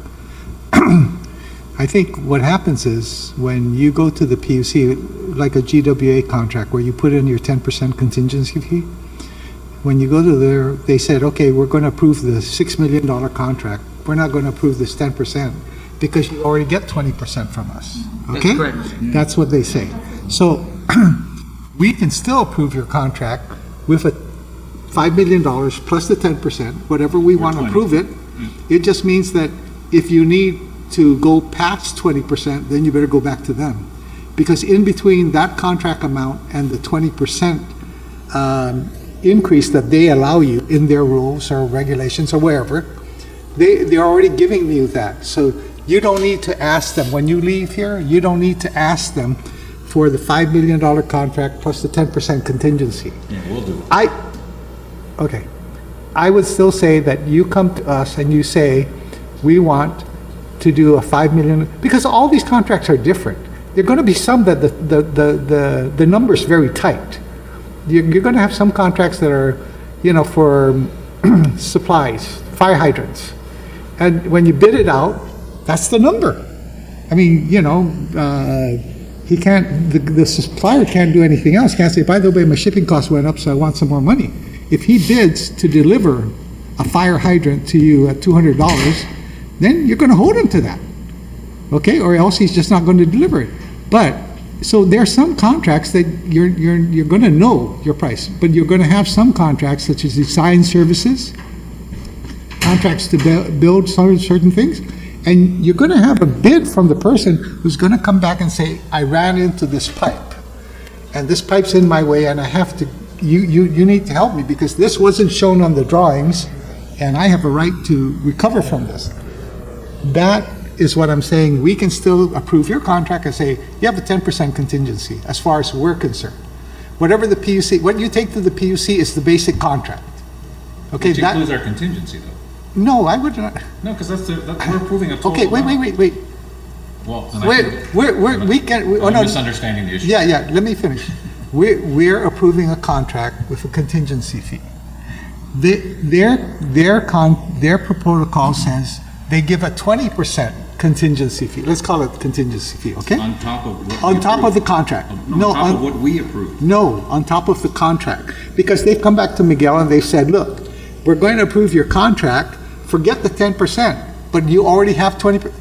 I think what happens is when you go to the PUC, like a GWA contract where you put in your 10% contingency fee, when you go to there, they said, okay, we're going to approve the $6 million contract. We're not going to approve this 10% because you already get 20% from us. Okay? correct. That's what they say. So we can still approve your contract with a $5 million plus the 10%, whatever we want to approve it. It just means that if you need to go past 20%, then you better go back to them. Because in between that contract amount and the 20% increase that they allow you in their rules or regulations or wherever, they're already giving you that. So you don't need to ask them, when you leave here, you don't need to ask them for the $5 million contract plus the 10% contingency. Yeah, we'll do it. Okay. I would still say that you come to us and you say, we want to do a 5 million, because all these contracts are different. There are going to be some that the number's very tight. You're going to have some contracts that are, you know, for supplies, fire hydrants. And when you bid it out, that's the number. I mean, you know, he can't, the supplier can't do anything else. Can't say, by the way, my shipping cost went up, so I want some more money. If he bids to deliver a fire hydrant to you at $200, then you're going to hold him to that, okay? Or else he's just not going to deliver it. But so there are some contracts that you're going to know your price, but you're going to have some contracts such as design services, contracts to build certain things, and you're going to have a bid from the person who's going to come back and say, I ran into this pipe, and this pipe's in my way, and I have to. You need to help me because this wasn't shown on the drawings, and I have a right to recover from this. That is what I'm saying. We can still approve your contract and say, you have a 10% contingency as far as we're concerned. Whatever the PUC, what you take to the PUC is the basic contract. Okay, Which that, includes our contingency, though. no, I would not. No, because we're approving a total. Okay, wait. Well, then I think Oh, I'm no, misunderstanding the issue. yeah, let me finish. We're approving a contract with a contingency fee. Their protocol says they give a 20% contingency fee. Let's call it contingency fee, okay? On top of what On we top of approved. the contract. No, on top of what we approved. No, on top of the contract. Because they've come back to Miguel and they've said, look, we're going to approve your contract, forget the 10%, but you already have 20%.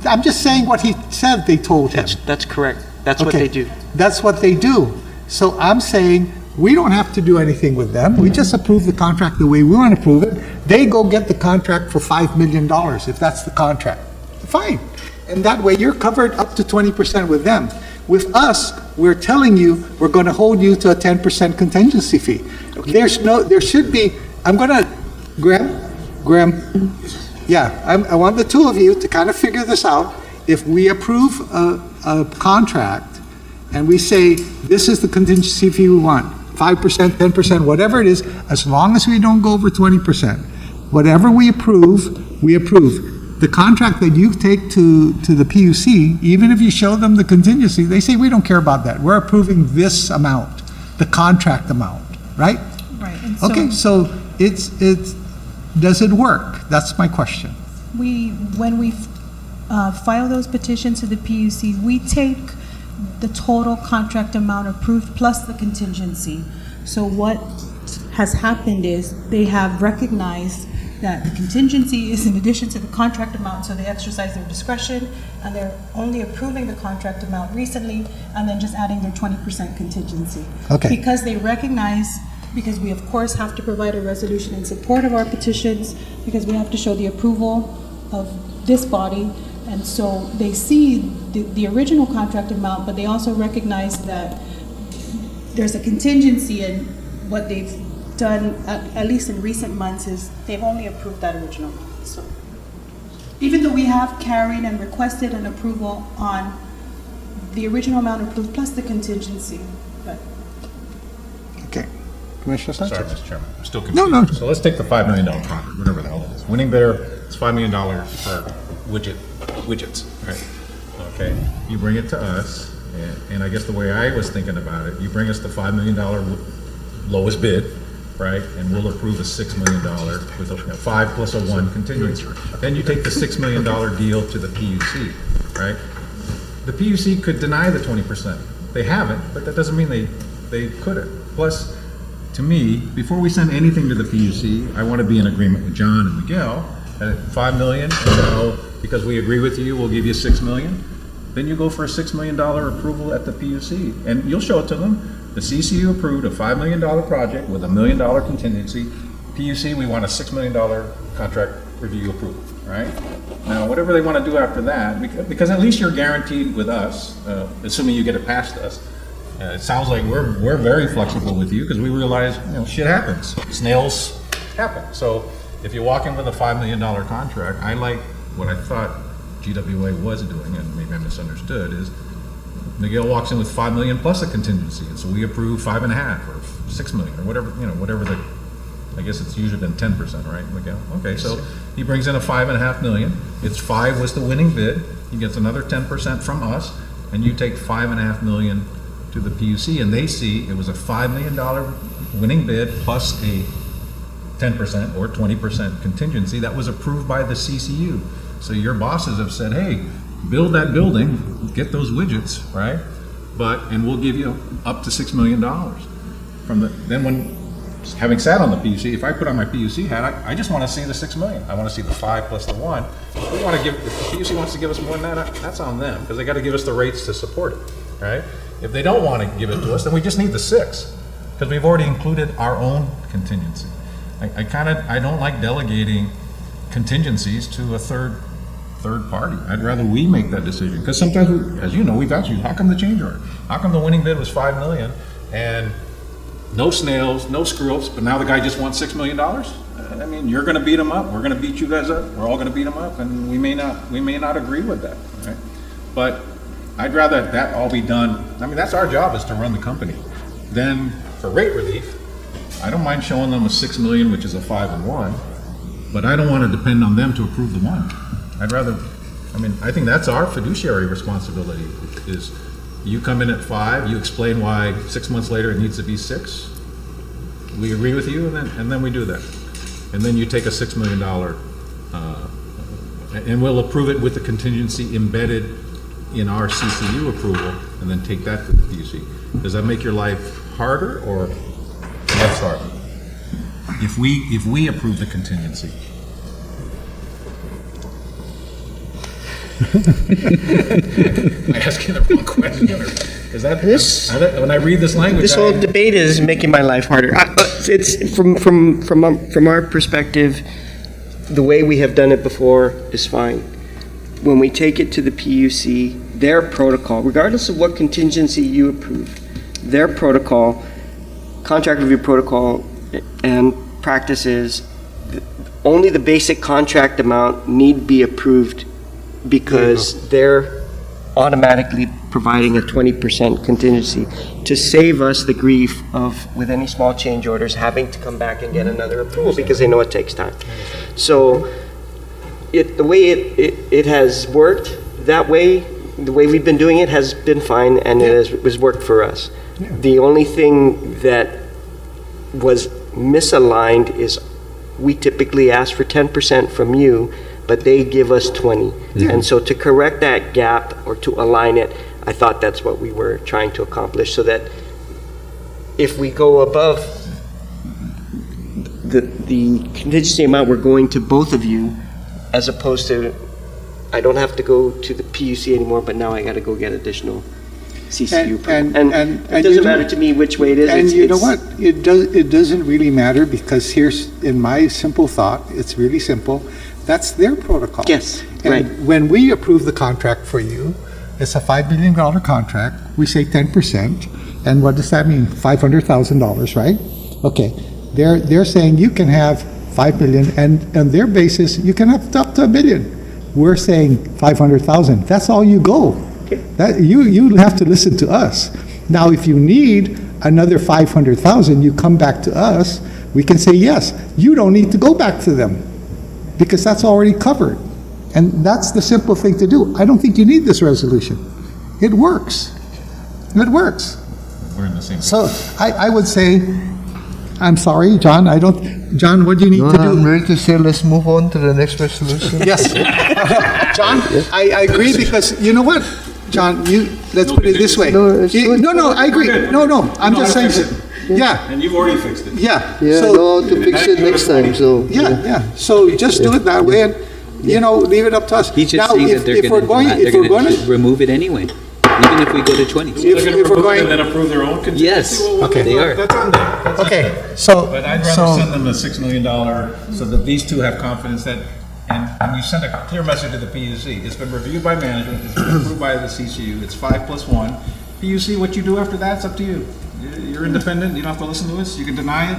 I'm just saying what he said they told him. That's correct. That's what Okay. they do. That's what they do. So I'm saying, we don't have to do anything with them. We just approve the contract the way we want to approve it. They go get the contract for $5 million, if that's the contract. Fine. And that way, you're covered up to 20% with them. With us, we're telling you, we're going to hold you to a 10% contingency fee. There should be, I'm going to, Graham, yeah, I want the two of you to kind of figure this out. If we approve a contract, and we say, this is the contingency fee we want, 5%, 10%, whatever it is, as long as we don't go over 20%. Whatever we approve, we approve. the contract that you take to the PUC, even if you show them the contingency, they say, we don't care about that. We're approving this amount, the contract amount, right? Right. And so Okay, so it's, does it work? That's my question. when we file those petitions to the PUC, we take the total contract amount approved plus the contingency. So what has happened is they have recognized that the contingency is in addition to the contract amount, so they exercise their discretion, and they're only approving the contract amount recently, and then just adding their 20% contingency. Okay. Because they recognize, because we of course have to provide a resolution in support of our petitions, because we have to show the approval of this body, and so they see the original contract amount, but they also recognize that there's a contingency, and what they've done, at least in recent months, is they've only approved that original amount. So even though we have carried and requested an approval on the original amount approved plus the contingency, but Okay. Commissioner Sanchez? Sorry, Mr. Chairman, I'm still No, confused. no. So let's take the $5 million contract, whatever the hell it is. Winning bidder, it's $5 million for widgets, right? Okay, you bring it to us, and I guess the way I was thinking about it, you bring us the $5 million lowest bid, right? And we'll approve a $6 million with a 5 plus a 1 contingency. Then you take the $6 million deal to the PUC, right? The PUC could deny the 20%. They haven't, but that doesn't mean they couldn't. Plus, to me, before we send anything to the PUC, I want to be in agreement with John and Miguel at $5 million, and now, because we agree with you, we'll give you $6 million. Then you go for a $6 million approval at the PUC, and you'll show it to them. The CCU approved a $5 million project with a $1 million contingency. PUC, we want a $6 million contract review approval, right? Now, whatever they want to do after that, because at least you're guaranteed with us, assuming you get it past us. It sounds like we're very flexible with you because we realize, shit happens. Snails happen. So if you walk in with a $5 million contract, I like what I thought GWA was doing, and maybe I misunderstood, is Miguel walks in with $5 million plus a contingency, and so we approve 5.5 or $6 million or whatever the, I guess it's usually been 10%, right, Miguel? Okay, so he brings in a $5.5 million. It's 5 was the winning bid. He gets another 10% from us, and you take $5.5 million to the PUC, and they see it was a $5 million winning bid plus a 10% or 20% contingency that was approved by the CCU. So your bosses have said, hey, build that building, get those widgets, right? And we'll give you up to $6 million. Then when, having sat on the PUC, if I put on my PUC hat, I just want to see the $6 million. I want to see the 5 plus the 1. We want to give, if the PUC wants to give us more than that, that's on them, because they got to give us the rates to support it, right? If they don't want to give it to us, then we just need the 6, because we've already included our own contingency. I don't like delegating contingencies to a third party. I'd rather we make that decision, because sometimes, as you know, we've asked you, how come the change order? How come the winning bid was $5 million and no snails, no screw-ups, but now the guy just wants $6 million? I mean, you're gonna beat him up, we're gonna beat you guys up, we're all gonna beat him up, and we may not agree with that, right? But I'd rather that all be done. I mean, that's our job, is to run the company. Then for rate relief, I don't mind showing them a $6 million, which is a 5 and 1, but I don't want to depend on them to approve the 1. I'd rather, I think that's our fiduciary responsibility, is you come in at 5, you explain why 6 months later it needs to be 6. We agree with you, and then we do that. And then you take a $6 million, and we'll approve it with the contingency embedded in our CCU approval, and then take that to the PUC. Does that make your life harder or less hard? If we approve the contingency. Am I asking the wrong question? Is that when I read this language? This whole debate is making my life harder. It's from our perspective, the way we have done it before is fine. When we take it to the PUC, their protocol, regardless of what contingency you approve, their protocol, contract review protocol and practices, only the basic contract amount need be approved, because they're automatically providing a 20% contingency to save us the grief of, with any small change orders, having to come back and get another approval, because they know it takes time. So the way it has worked that way, the way we've been doing it has been fine, and it was worked for us. The only thing that was misaligned is we typically ask for 10% from you, but they give us 20. And so to correct that gap or to align it, I thought that's what we were trying to accomplish, so that if we go above the contingency amount, we're going to both of you, as opposed to, I don't have to go to the PUC anymore, but now I got to go get additional CCU approval. And it doesn't matter to me which way it is. And you know what? It doesn't really matter, because here's, in my simple thought, it's really simple. That's their protocol. Yes, And right. when we approve the contract for you, it's a $5 million contract. We say 10%. And what does that mean? $500,000, right? Okay. They're saying you can have 5 million, and on their basis, you can have up to $1 billion. We're saying 500,000. That's all you go. That you have to listen to us. Now, if you need another 500,000, you come back to us. We can say yes. You don't need to go back to them, because that's already covered. And that's the simple thing to do. I don't think you need this resolution. It works. It works. We're in the same. So I would say, I'm sorry, John, John, what do you need No, to I'm do? ready to say let's move on to the next resolution. Yes. John, I agree, because you know what? John, let's put it this way. No, it's good. No, I agree. No, I'm just saying, yeah, And you've already fixed it. yeah. Yeah, So, no, to fix it next time, so. yeah. So just do it that way, and, leave it up to us. He's just Now, saying if that they're we're going if we're going to to, remove it anyway, even if we go to 20. if They're going to we're remove it going, and then approve their own contingency? Yes, Okay. they are. That's on them. That's on them. okay, so, But I'd rather send them a $6 million so that these two have confidence that, and you send a clear message to the PUC. It's been reviewed by management, it's been approved by the CCU, it's 5+1. PUC, what you do after that, it's up to you. You're independent, you don't have to listen to us, you can deny it.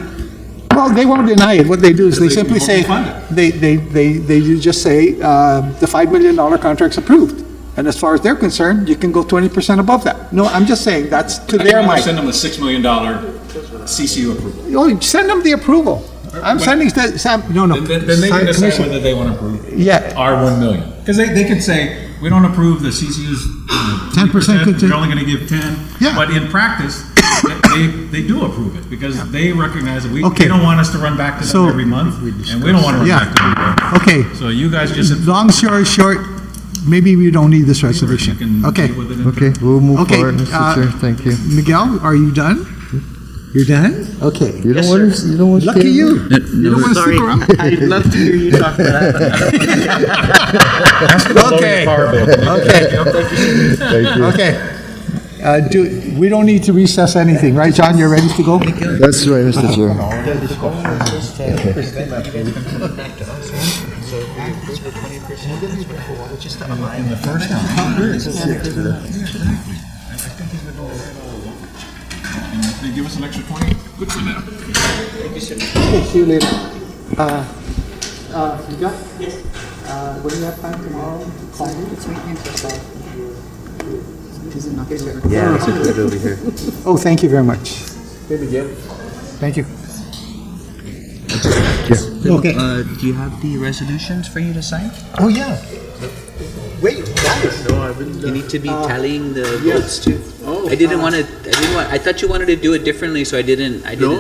well, they won't deny it. What they do is they They simply won't say, fund it. they just say, the $5 million contract's approved. And as far as they're concerned, you can go 20% above that. No, I'm just saying, that's to their I'd rather mind. send them a $6 million CCU approval. Oh, send them the approval. I'm sending, Sam, no. Then they can decide Commissioner. whether they want to approve Yeah, our 1 million. Because they could say, we don't approve the CCU's 10% we're only going to give 10. Yeah. But in practice, they do approve it because they recognize that Okay. they don't want us to run back to them So- every month, and we don't want to run Yeah. back to them. okay. So you guys just Long story short, maybe we don't need this you resolution. can Okay. deal with it in Okay, we'll move Okay, forward, Mr. Chair, thank you. Miguel, are you done? You're done? Okay. You don't want to, you don't want to Lucky stay? you. You don't want to stick around? I'd love to hear you talk about that. Okay. Thank you. Okay. We don't need to recess anything, right, John? You're ready to go? That's right, Mr. Chair. in the first time. And if they give us an extra 20, good for them. See you later. Miguel? Yes. When you have time tomorrow, call me. Yeah, it's good over here. Oh, thank you very much. Thank you. Okay. Do you have the resolutions for you to sign? Oh, yeah. Wait, guys. You need to be tallying the votes too. I I thought you wanted to do it differently, so I didn't say No.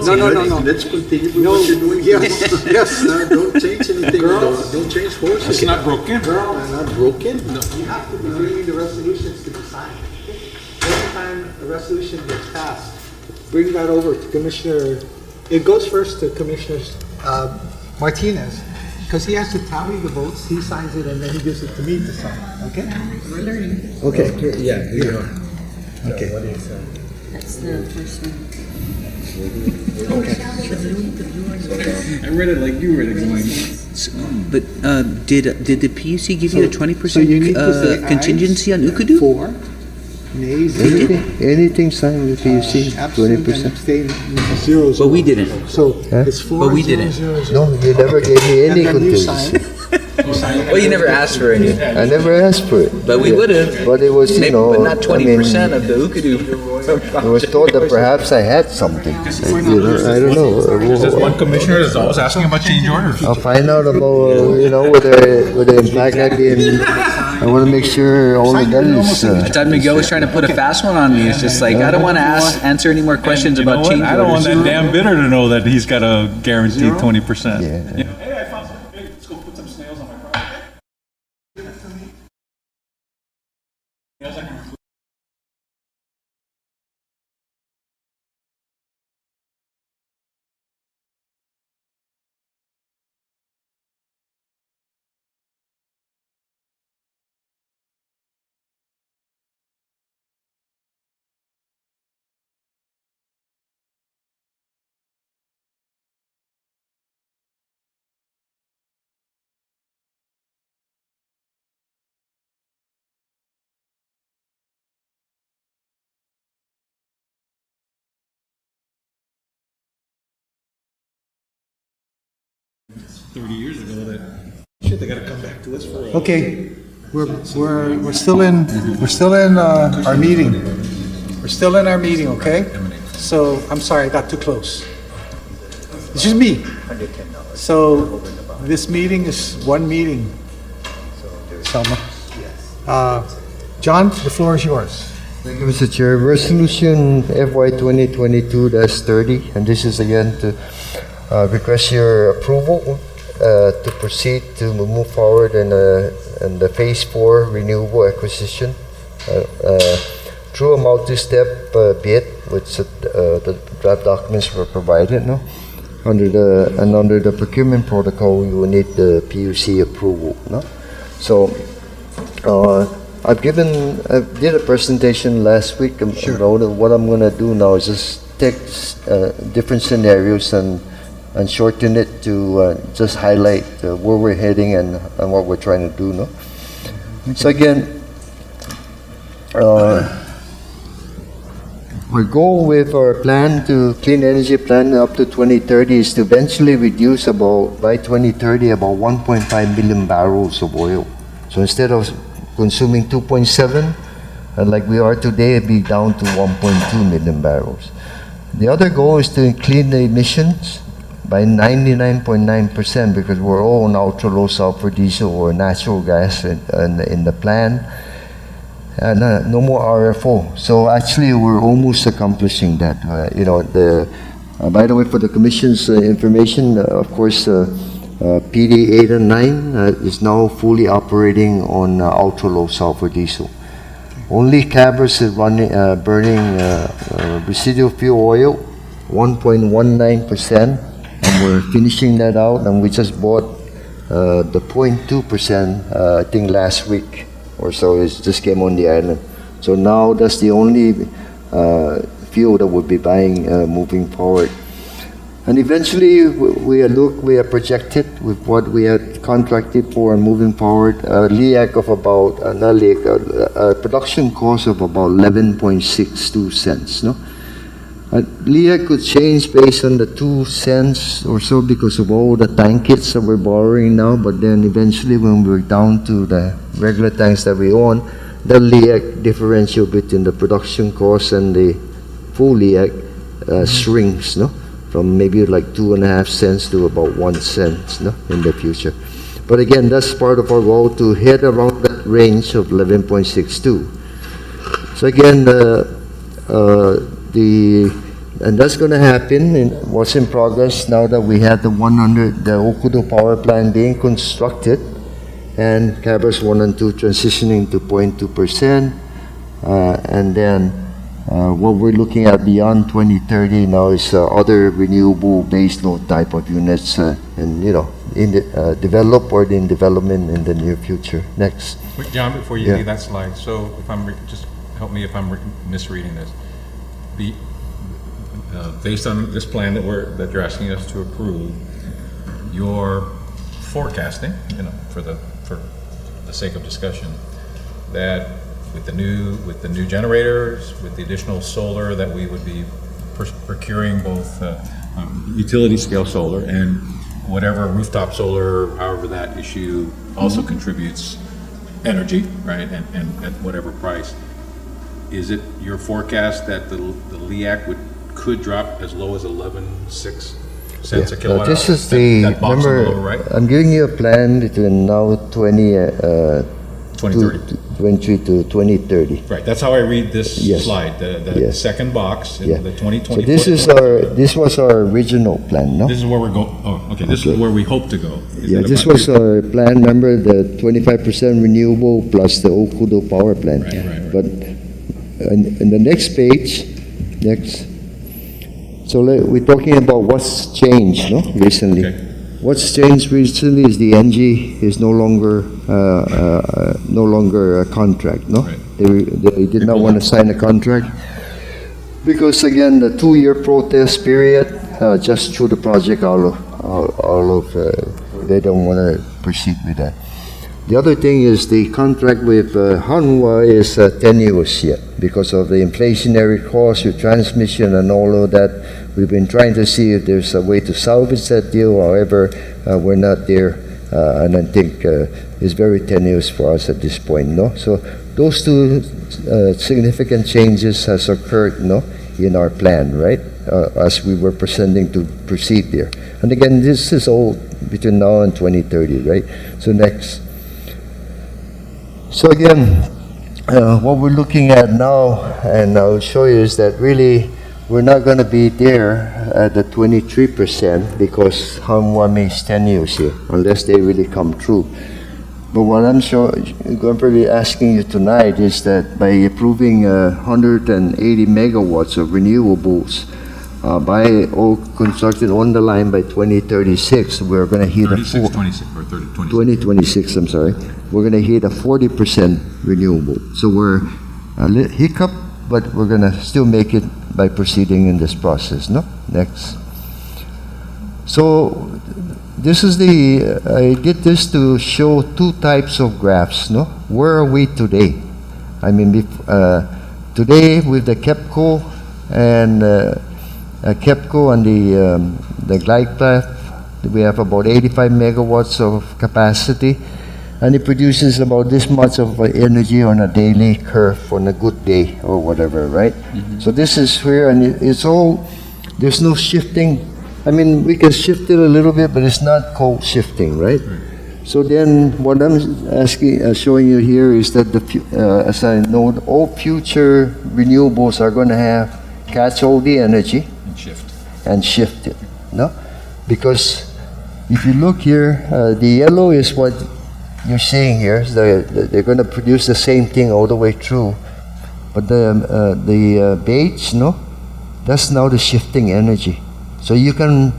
Let's continue with No, what you're doing. yes, yes. Don't change anything. Don't change horses. It's not broken. I'm not broken. No. You have to be bringing the resolutions to be signed. Every time a resolution gets passed, bring that over to Commissioner, it goes first to Commissioner Martinez, because he has to tally the votes, he signs it, and then he gives it to me to sign, okay? We're learning. Okay. Yeah, we are. Okay. That's the first one. I read it like you read it going. But did the PUC give you a 20% So you need to say aye. contingency on Ukudu? 4, nays, 0. Anything signed with PUC, Absent and 20%. abstain, 0. But we didn't. So Huh? it's 4, But we 0, didn't. 0, 0. No, you never gave me any And then you sign. contingency. Well, you never asked for any, I never asked for it. but we would have. But it was, Maybe, but not 20% of the Ukadu. I was told that perhaps I had something. I don't There's this know. one commissioner that's always asking about change orders. I'll find out about, whether in fact I want to make sure all of that is, I thought Miguel was trying to put a fast one on me. It's just like, I don't want to answer any more questions You know about what? change I don't want orders. that damn bidder to know that he's got a guaranteed 20%. yeah. Hey, I found some, hey, let's go put some snails on my property. Okay, we're still in our meeting. We're still in our meeting, okay? So, I'm sorry, I got too close. It's just me. So, this meeting is one meeting. Selma. John, the floor is yours. Thank you, Mr. Chair. Resolution FY 2022-30, and this is again to request your approval to proceed to move forward in the Phase 4 renewable acquisition through a multi-step bid, which the draft documents were provided. No, under the procurement protocol, we will need the PUC approval. No, so. I did a presentation last week about what I'm going to do now is just take different scenarios and shorten it to just highlight where we're heading and what we're trying to do. No? So again, our goal with our plan to clean energy plan up to 2030 is to eventually reduce by 2030 about 1.5 million barrels of oil. So instead of consuming 2.7, like we are today, it'd be down to 1.2 million barrels. The other goal is to clean the emissions by 99.9% because we're all on ultra low sulfur diesel or natural gas in the plan, and no more RFO. So actually, we're almost accomplishing that. By the way, for the Commission's information, of course. PD 8 and 9 is now fully operating on ultra-low sulfur diesel. Only Cabras is burning residual fuel oil, 1.19%, and we're finishing that out, and we just bought the 0.2%, I think last week or so, it just came on the island. So now that's the only fuel that we'll be buying moving forward. And eventually, we are projected with what we had contracted for and moving forward, LEAC of about, production cost of about 11.62 cents. No? LEAC could change based on the 2 cents or so because of all the tank kits that we're borrowing now, but then eventually when we're down to the regular tanks that we own, the LEAC differential between the production cost and the full LEAC shrinks, no? From maybe like 2.5 cents to about 1 cent, no, in the future. But again, that's part of our goal to head around that range of 11.62. So again, and that's going to happen in what's in progress now that we have the Okudu power plant being constructed and Cabras 1 and 2 transitioning to 0.2%, and then what we're looking at beyond 2030 now is other renewable base load type of units, and develop or in development in the near future. Next. Wait, John, before you leave that slide, so if I'm just help me if I'm misreading this. Based on this plan that you're asking us to approve, you're forecasting, for the sake of discussion, that with the new generators, with the additional solar that we would be procuring, both utility scale solar and whatever rooftop solar, however that issue also contributes energy, right, and at whatever price. Is it your forecast that the LEAC could drop as low as 11.6 cents a Now, kilowatt hour? this is the, That box on the remember, lower right? I'm giving you a plan between now 2030. 23 to 2030. Right, that's how I read this Yes. slide, the Yes. second box Yeah. in the 2020. So this was our original plan, no? This is where we're going, oh, okay, this is Okay. where we hope to go. Is Yeah, it this about- was our plan, remember, the 25% renewable plus the Okudo power plant. Right, right. But in the next page, so we're talking about what's changed, no, recently. Okay. What's changed recently is the NG is no longer a contract, no? Right. They did not pulled want out. to sign a contract because again, the 2-year protest period just threw the project they don't want to proceed with that. The other thing is the contract with Hanwha is tenuous yet because of the inflationary cost with transmission and all of that. We've been trying to see if there's a way to salvage that deal. However, we're not there, and I think it's very tenuous for us at this point. No, so those two significant changes has occurred, no, in our plan, right? As we were presenting to proceed there. And again, this is all between now and 2030, right? So next. So again, what we're looking at now, and I'll show you, is that really we're not going to be there at the 23% because Hanwha is tenuous here, unless they really come true. But what I'm going to be asking you tonight is that by approving 180 megawatts of renewables, by all constructed on the line by 2036, we're going to hit 36, 26, or 30, 26. 2026, I'm sorry, we're going to hit a 40% renewable. So we're a hiccup, but we're going to still make it by proceeding in this process, no? Next. So this is I did this to show two types of graphs, no? Where are we today? I mean, today with the Gpwa and the glide path, we have about 85 megawatts of capacity, and it produces about this much of energy on a daily curve on a good day or whatever, right? So this is where, and it's all, there's no shifting. I mean, we can shift it a little bit, but it's not cold shifting, right? So then what I'm showing you here is that as I know, all future renewables are going to catch all the energy and shift it, no? Because if you look here, the yellow is what you're seeing here. They're going to produce the same thing all the way through, but the beige, no, that's now the shifting energy. So you can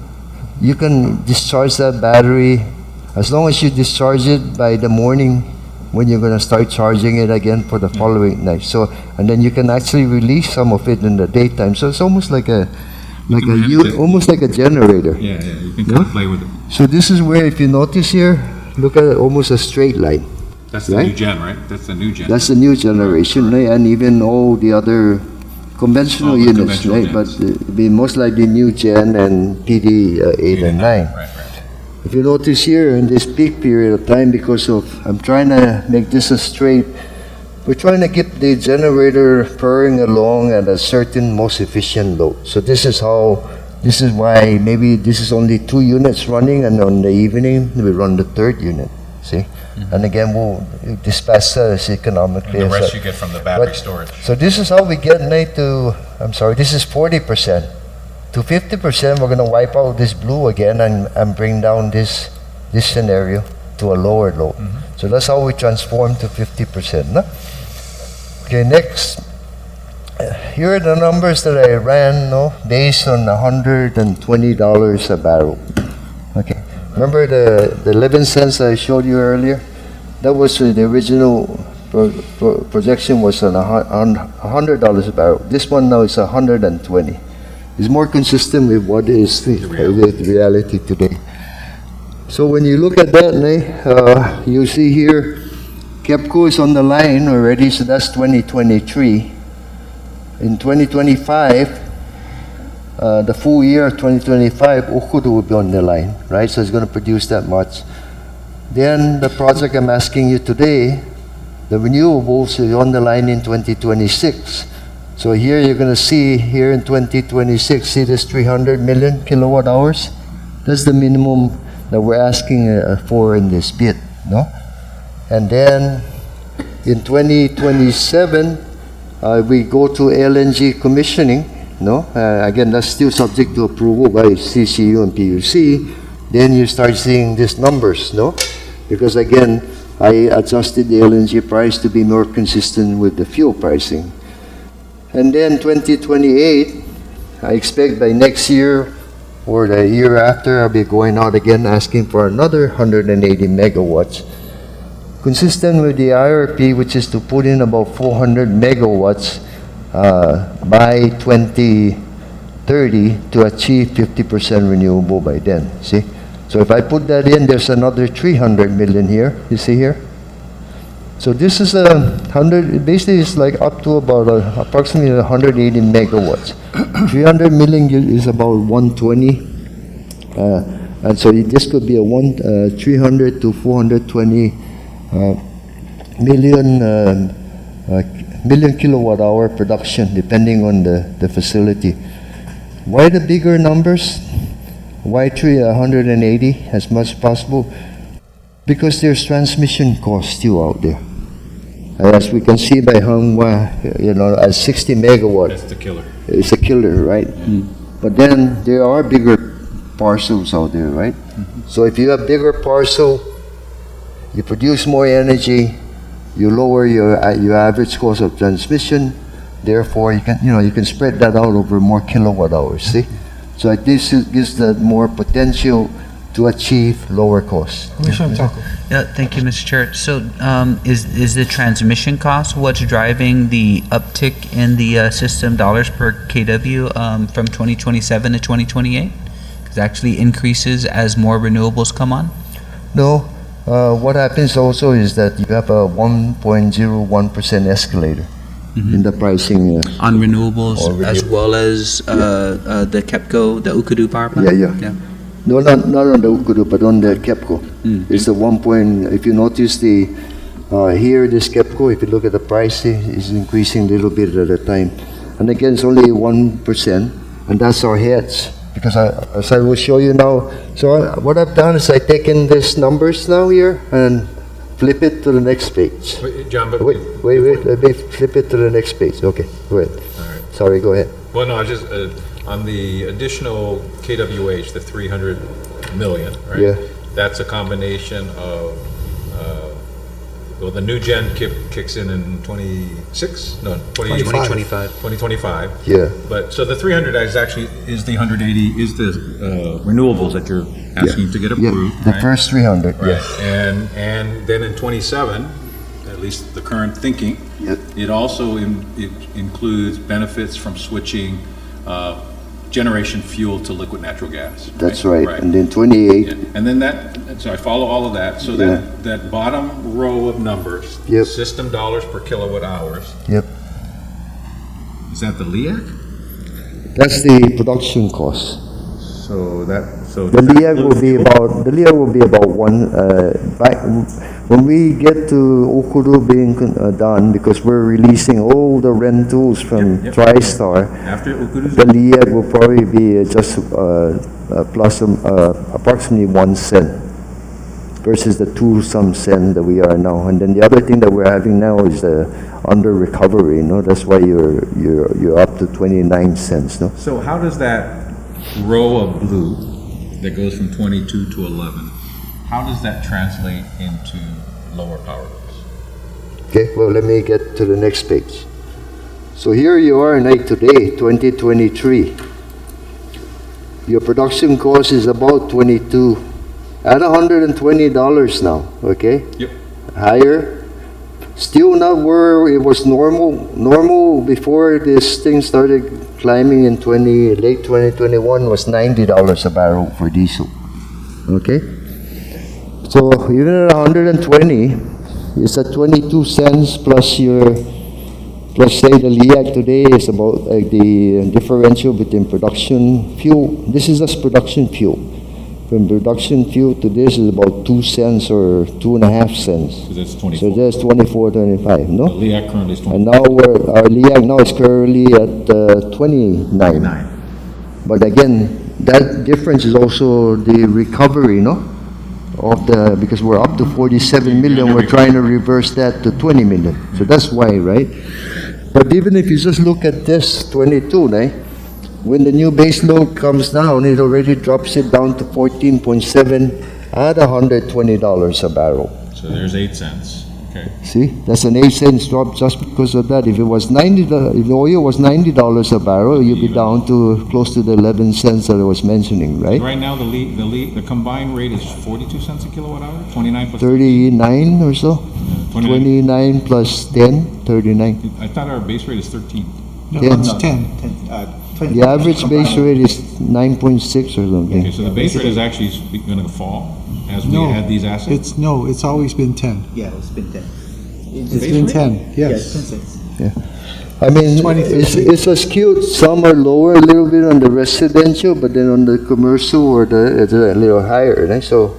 discharge that battery as long as you discharge it by the morning when you're going to start charging it again for the following night. So, and then you can actually release some of it in the daytime. So it's almost like almost like a generator. Yeah, you can kind of play with it. So this is where, if you notice here, look at it, almost a straight line. That's the Right? new gen, right? That's the new gen. That's the new generation, right? And even all the other conventional All the units, conventional right? But gens. it'll be most likely new gen and PD 8 and 9. Right. If you notice here in this peak period of time, because of, I'm trying to make this a straight, we're trying to keep the generator purring along at a certain most efficient load. So this is why maybe this is only 2 units running, and on the evening we run the 3rd unit, see? And again, we'll dispatch as economically And the as rest a- you get from the battery but- storage. So this is how we get this is 40%. To 50%, we're going to wipe out this blue again and bring down this scenario to a lower load. So that's how we transform to 50%. No? Okay, next. Here are the numbers that I ran, no, based on $120 a barrel. Okay. Remember the 11 cents I showed you earlier? That was the original projection was on $100 a barrel. This one now is 120. It's more consistent with what is the reality today. So when you look at that, you see here, Gpwa is on the line already, so that's 2023. In 2025, the full year of 2025, Okudo will be on the line, right? So it's going to produce that much. Then the project I'm asking you today, the renewables is on the line in 2026. So here you're going to see here in 2026, see this 300 million kilowatt hours? That's the minimum that we're asking for in this bid, no? And then in 2027, we go to LNG commissioning, no? Again, that's still subject to approval by CCU and PUC. Then you start seeing these numbers, no? Because again, I adjusted the LNG price to be more consistent with the fuel pricing. And then 2028, I expect by next year or the year after, I'll be going out again asking for another 180 megawatts. Consistent with the IRP, which is to put in about 400 megawatts by 2030 to achieve 50% renewable by then, see? So if I put that in, there's another 300 million here, you see here? So this is 100, basically it's like up to about approximately 180 megawatts. 300 million is about 120. And so this could be a 300 to 420 million kilowatt hour production depending on the facility. Why the bigger numbers? Why 180 as much as possible? Because there's transmission costs still out there. As we can see by Hanwha, at 60 megawatt. That's the killer. It's a killer, right? But then there are bigger parcels out there, right? So if you have bigger parcel, you produce more energy, you lower your average cost of transmission. Therefore, you can spread that out over more kilowatt hours. See, so this gives that more potential to achieve lower costs. Yeah, thank you, Mr. Chair. So, is the transmission cost what's driving the uptick in the system dollars per kW from 2027 to 2028? Because it actually increases as more renewables come on? No. What happens also is that you have a 1.01% escalator in the pricing. On renewables Or as well as the KEPCO, the Ukudu power plant? Yeah. No, not on the Ukudu, but on the KEPCO. It's the 1 point, if you notice here, this KEPCO, if you look at the price, is increasing a little bit at a time. And again, it's only 1%, and that's our heads. Because as I will show you now, so what I've done is I've taken these numbers now here and flip it to the next page. Wait, John, but Wait, let me flip it to the next page. Okay, go ahead. All right. Sorry, go ahead. Well, no, just on the additional KWH, the 300 million, right? Yeah. That's a combination of, well, the new gen kicks in 26? No, 2025. 2025. Yeah. But, so the 300 is actually, is the 180, is the renewables that you're asking to get Yeah, approved, the right? first 300, Right, yeah. and then in 27, at least the current thinking, Yep. it also it includes benefits from switching generation fuel to liquid natural gas. That's right. And then 28, Yeah. And then so I follow all of that. So Yeah. that bottom row of numbers, Yep. system dollars per kilowatt hours, yep. is that the LEAC? That's the production cost. So The LEAG will be about one. When we get to Okudu being done, because we're releasing all the rentals from Yep. TriStar, after Ukudu's the LEAG will probably be just plus approximately 1 cent versus the 2-some cent that we are now. And then the other thing that we're having now is the under recovery. That's why you're up to 29 cents. No. So how does that row of blue that goes from 22 to 11, how does that translate into lower power bills? Okay, well, let me get to the next page. So here you are today, 2023. Your production cost is about 22, at $120 now, okay? Yep. Higher. Still not where it was normal. Normal before this thing started climbing in late 2021 was $90 a barrel for diesel. Okay? So even at 120, it's at 22 cents plus say the LEAG today is about the differential between production fuel. This is just production fuel. from production fuel to this is about 2 cents or 2.5 cents. Because it's So 24. that's 24.25, no? LEAC currently is 24. And now our LEAG now is currently at 29. But again, that difference is also the recovery, no? Because we're up to 47 million, we're trying to reverse that to 20 million. So that's why, right? But even if you just look at this 22, right? When the new base load comes down, it already drops it down to 14.7 at $120 a barrel. So there's 8 cents. Okay. See, that's an 8 cents drop just because of that. If it was if the oil was $90 a barrel, you'd be down to close to the 11 cents that I was mentioning, right? Right now, the combined rate is 42 cents a kilowatt hour, 29 plus 39 or so? 29 plus 10, 39. I thought our base rate is 13. No, Yeah. it's 10. The average base rate is 9.6 or something. Okay, so the base rate is actually going to fall as we No, add these assets? it's always been 10. Yeah, it's been 10. It's been 10, yes. 10 cents. I mean, 2015. it's a skewed, some are lower a little bit on the residential, but then on the commercial it's a little higher, right? So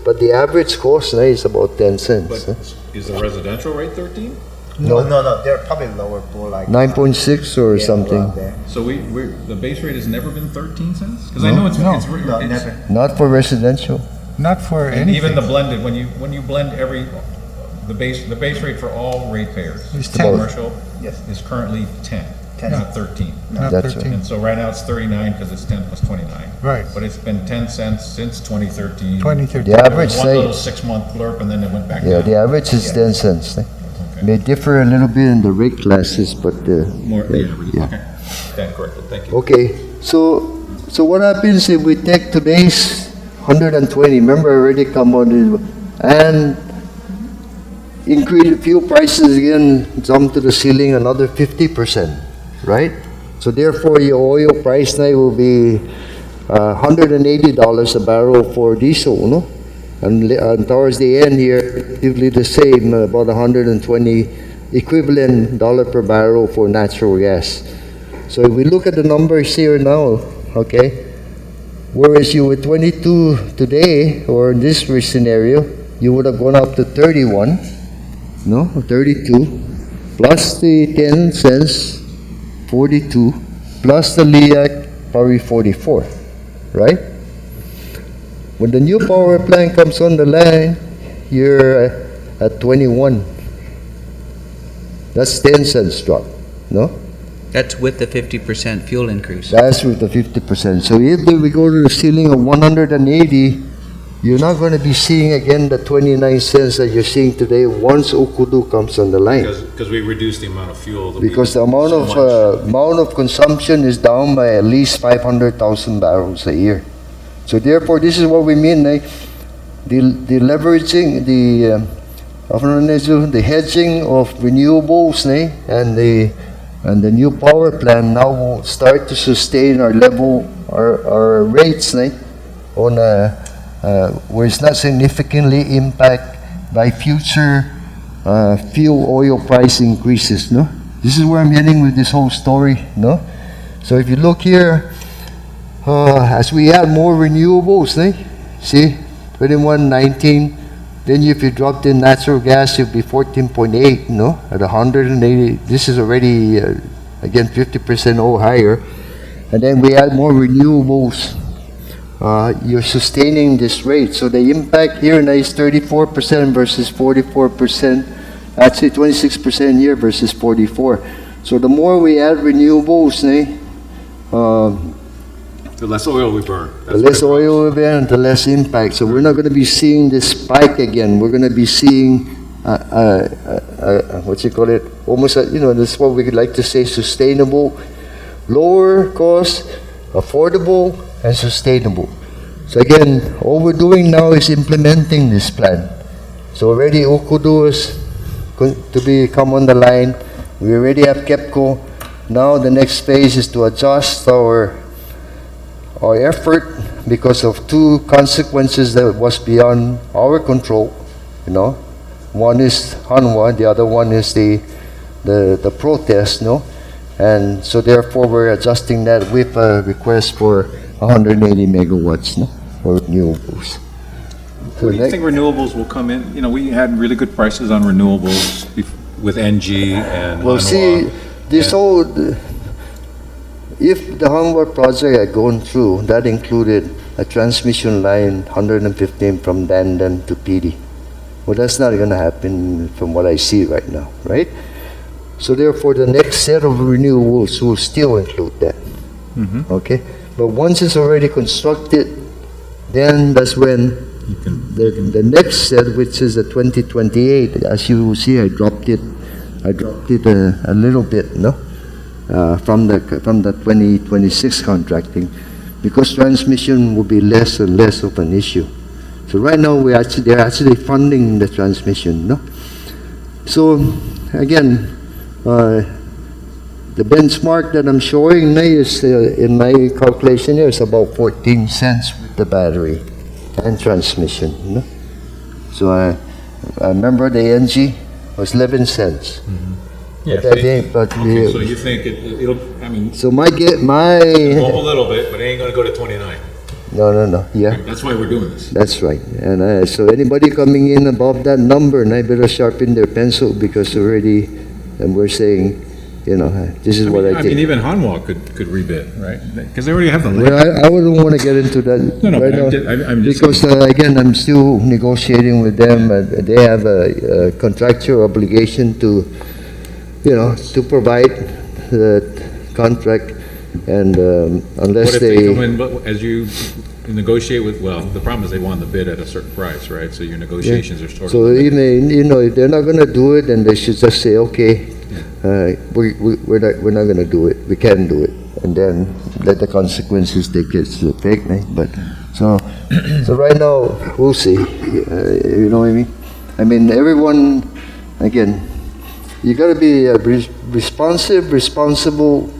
but the average cost, right, is about 10 cents. But is the residential rate 13? No, they're probably lower, more like 9.6 or yeah, something. around there. So the base rate has never been 13 cents? Because I know it's No, it's- never. Not for residential. Not for And anything. even the blended, when you blend the base rate for all ratepayers, It's the 10. commercial Yes. is currently 10, 10. not 13. Not That's 13. And so right now it's 39 because it's 10 plus 29. Right. But it's been 10 cents since 2013. 2013. The There average, was one little say, 6-month blurb and then it went back yeah, down. the average is 10 cents. Okay. May differ a little bit in the rate classes, but More, yeah, yeah. okay. Stand corrected, thank you. Okay, so what happens if we take today's 120, remember I already come on it, and increase fuel prices again, jump to the ceiling another 50%, right? So therefore your oil price now will be $180 a barrel for diesel, no? And towards the end here, relatively the same, about 120 equivalent dollar per barrel for natural gas. So if we look at the numbers here now, okay, whereas you were 22 today, or in this scenario, you would have gone up to 31, no, 32, plus the 10 cents, 42, plus the LEAC, probably 44, right? When the new power plant comes on the line, you're at 21. That's 10 cents drop, no? That's with the 50% fuel increase. That's with the 50%. So if we go to the ceiling of 180, you're not going to be seeing again the 29 cents that you're seeing today once Okudu comes on the line. Because we reduced the amount of fuel. Because the amount of consumption is down by at least 500,000 barrels a year. So therefore, this is what we mean, the leveraging, the hedging of renewables, and the new power plant now will start to sustain our level, our rates, on where it's not significantly impacted by future fuel oil price increases, no? This is where I'm heading with this whole story, no? So if you look here, as we add more renewables, see, 21.19, then if you dropped in natural gas, you'll be 14.8, no? At 180, this is already, again, 50% or higher. And then we add more renewables, you're sustaining this rate. So the impact here now is 34% versus 44%, actually 26% a year versus 44. So the more we add renewables, The less oil we burn. the less oil we burn, the less impact. So we're not going to be seeing this spike again. We're going to be seeing, what you call it, almost, this is what we could like to say, sustainable, lower cost, affordable, and sustainable. So again, all we're doing now is implementing this plan. So already Okudu is going to come on the line. We already have KEPCO. Now the next phase is to adjust our effort because of two consequences that was beyond our control, One is Hanwha, the other one is the protest, And so therefore we're adjusting that with a request for 180 megawatts, for renewables. So What do you next- think renewables will come in? You know, we had really good prices on renewables with NG and Well, see, Hanwha. this and- whole, if the Hanwha project had gone through, that included a transmission line 115 from Dandan to PD. Well, that's not going to happen from what I see right now, right? So therefore, the next set of renewables will still include that. Okay? But once it's already constructed, then that's when the next set, which is the 2028, as you will see, I dropped it a little bit, no? From the 2026 contracting, because transmission will be less and less of an issue. So right now they're actually funding the transmission, no? So again, the benchmark that I'm showing now is in my calculation here is about 14 cents with the battery and transmission, no? So I remember the NG was 11 cents. Yeah, But I think, but okay, so you think it'll, I mean, so go up a little bit, but it ain't gonna go to 29. no, yeah. That's why we're doing this. That's right. And so anybody coming in above that number, and I better sharpen their pencil because already, and we're saying, you know, this is what I I mean, think. even Hanwha could rebid, right? Because they already have the Well, land. I wouldn't want to get into that No, right but now. I'm just Because again, I'm still negotiating with them. They have a contractual obligation to, you know, to provide the contract, and unless What if they come in, but as you negotiate with, well, the problem is they want the bid at a certain price, right? So your negotiations are sort of. So even, you know, if they're not going to do it, then they should just say, okay, we're not going to do it. We can't do it, and then let the consequences take its effect. Right? But so right now we'll see. You know what I mean? I mean, everyone, again, you got to be a responsible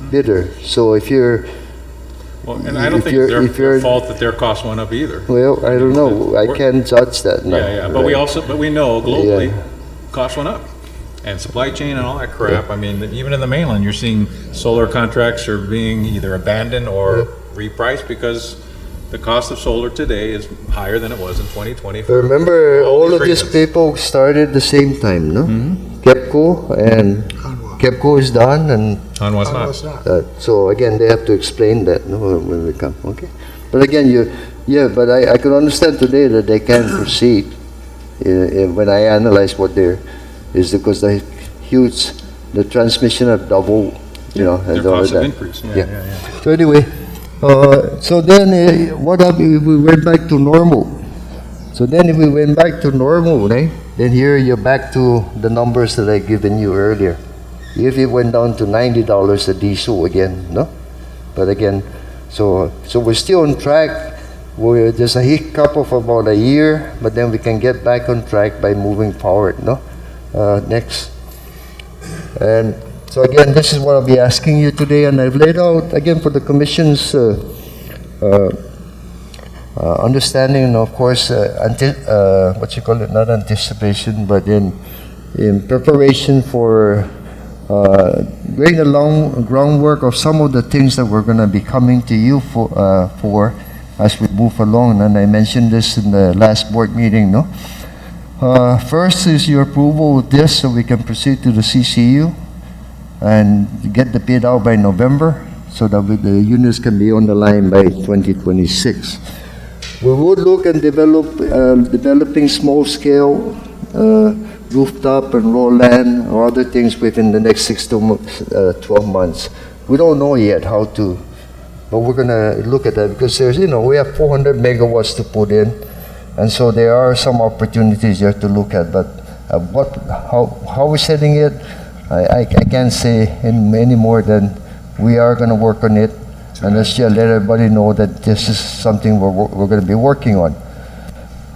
bidder. So if you're Well, and I don't if think you're- it's if their you're- fault that their costs went up either. well, I don't know. I can't judge that now. Yeah, but we right? also, but we know globally, Yeah. costs went up. And supply chain and all that crap, I mean, even in the mainland, you're seeing solar contracts are being either abandoned or repriced because the cost of solar today is higher than it was in 2020. for Remember, all these of these reasons. people started the same time, no? Gpwa and Gpwa is done, and Hanwha's not. so again, they have to explain that, no, when we come, okay? But again, but I can understand today that they can't proceed when I analyze what they're, is because the transmission have doubled, you know, Their and all of costs have that. increased, Yeah. yeah. So anyway, so then what happened if we went back to normal? So then if we went back to normal, right, then here you're back to the numbers that I given you earlier. If it went down to $90 a diesel again, no? But again, so we're still on track. There's a hiccup of about a year, but then we can get back on track by moving forward, no? Next. And so again, this is what I'll be asking you today, and I've laid out, again, for the Commission's understanding, of course, what you call it, not anticipation, but in preparation for laying the long groundwork of some of the things that we're going to be coming to you for as we move along. And I mentioned this in the last board meeting, no? First is your approval of this so we can proceed to the CCU and get the bid out by November so that the units can be on the line by 2026. We would look and developing small-scale rooftop and raw land or other things within the next 6 to 12 months. We don't know yet how to, but we're going to look at that because there's, you know, we have 400 megawatts to put in, and so there are some opportunities there to look at. But how we're setting it, I can't say any more than we are going to work on it, and let's just let everybody know that this is something we're going to be working on.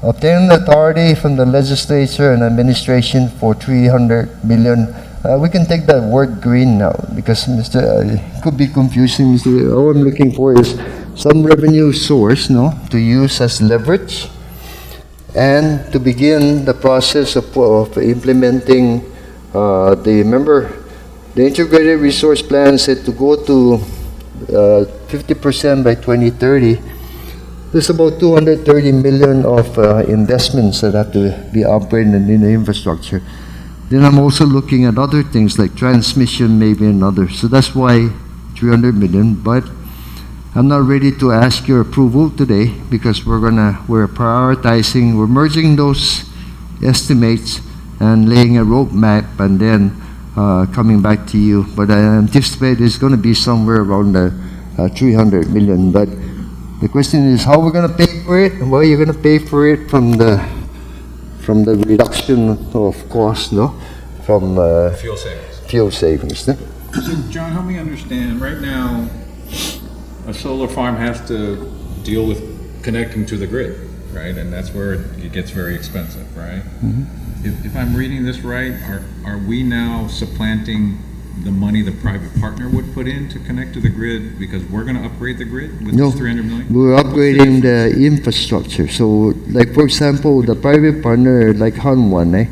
Obtaining authority from the legislature and administration for 300 million. We can take that word green now because it could be confusing. All I'm looking for is some revenue source, no, to use as leverage and to begin the process of implementing remember, the integrated resource plan said to go to 50% by 2030. There's about 230 million of investments that have to be upgraded in the infrastructure. Then I'm also looking at other things like transmission, maybe and others. So that's why 300 million. But I'm not ready to ask your approval today because we're prioritizing, we're merging those estimates and laying a roadmap and then coming back to you. But I anticipate it's going to be somewhere around the 300 million. But the question is how we're going to pay for it. Well, you're going to pay for it from the reduction of cost, no? From Fuel savings. fuel savings. No? So, John, help me understand, right now, a solar farm has to deal with connecting to the grid, right? And that's where it gets very expensive, right? If I'm reading this right, are we now supplanting the money the private partner would put in to connect to the grid because we're going to upgrade the grid with No, this 300 million? we're upgrading the infrastructure. So, like for example, the private partner, like Han1,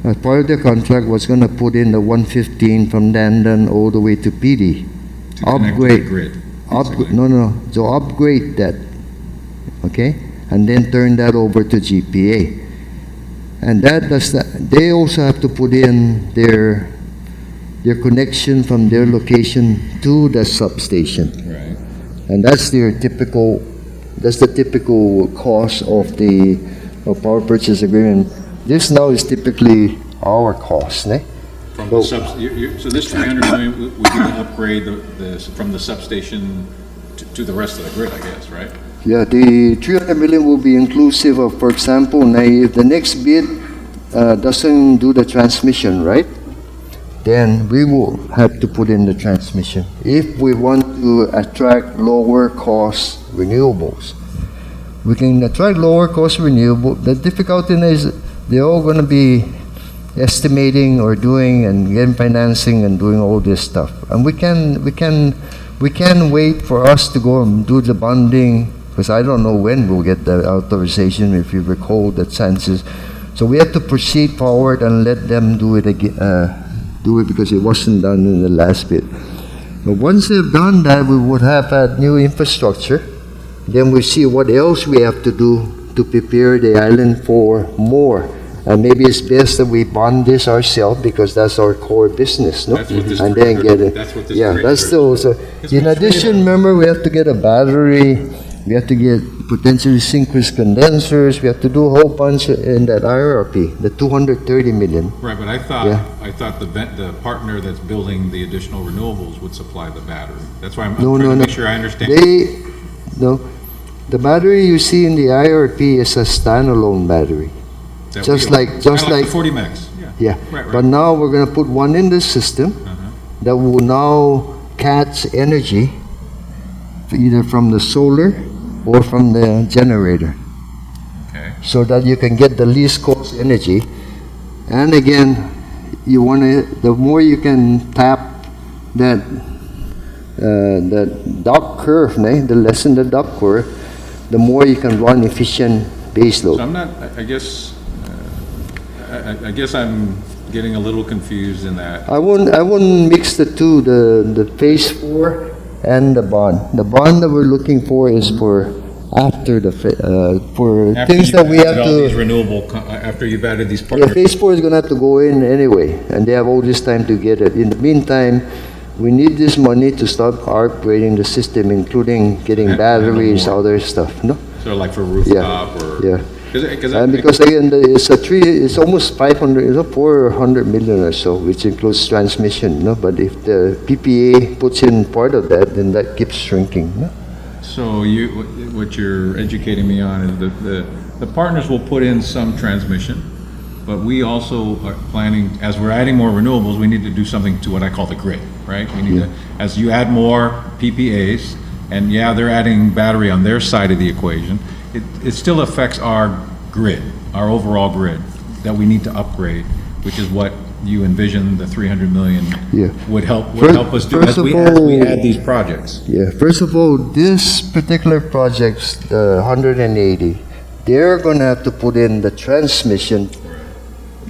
as part of the contract was going to put in the 115 from Dandan all the way to PD. To connect to the grid. So upgrade that, okay, and then turn that over to GPA, and they also have to put in their connection from their location to the substation, Right. and that's the typical cost of the power purchase agreement. This now is typically our cost, ne? From the so this 300 million would be to upgrade from the substation to the rest of the grid, I guess, right? Yeah, the 300 million will be inclusive of, for example, now if the next bid doesn't do the transmission, right? Then we will have to put in the transmission if we want to attract lower cost renewables. We can attract lower cost renewable. The difficulty is they're all going to be estimating or doing and getting financing and doing all this stuff. And we can wait for us to go and do the bonding because I don't know when we'll get the authorization, if you recall the chances. So we have to proceed forward and let them do it again, because it wasn't done in the last bit. But once they've done that, we would have a new infrastructure. Then we see what else we have to do to prepare the island for more. And maybe it's best that we bond this ourselves because that's our core business, no? That's what this And then get it. That's what this Yeah, that's still. So in addition, remember, we have to get a battery. We have to get potentially synchronous condensers. We have to do a whole bunch in that IRP, the 230 million. Right, but I thought Yeah. the partner that's building the additional renewables would supply the battery. That's why I'm No, trying no, to no. make sure I understand. The battery you see in the IRP is a standalone battery. That just we- like- kinda just like- the 40 megs, yeah. Yeah. Right, But right. now we're going to put one in the system that will now catch energy either from the solar or from the generator, Okay. so that you can get the least cost energy. And again, the more you can tap that duck curve, the less in the duck curve, the more you can run efficient base So load. I'm not, I guess, I guess I'm getting a little confused in that. I wouldn't mix the two, the phase 4 and the bond. The bond that we're looking for is for after the for After things you've that we added have all these to. renewable, after you've added these Yeah, partners. phase 4 is gonna have to go in anyway, and they have all this time to get it. In the meantime, we need this money to start upgrading the system, including getting And batteries, more. other stuff. No. So like for rooftop or. Yeah. Because Because again, it's almost 500, 400 million or so, which includes transmission, no? But if the PPA puts in part of that, then that keeps shrinking, no? So what you're educating me on is the partners will put in some transmission, but we also are planning, as we're adding more renewables, we need to do something to what I call the grid, right? We need to, as you add more PPAs, and yeah, they're adding battery on their side of the equation, it still affects our grid, our overall grid, that we need to upgrade, which is what you envision the 300 million Yeah. would help us do First as of we all- add these projects. Yeah, first of all, this particular projects, the 180, they're gonna have to put in the transmission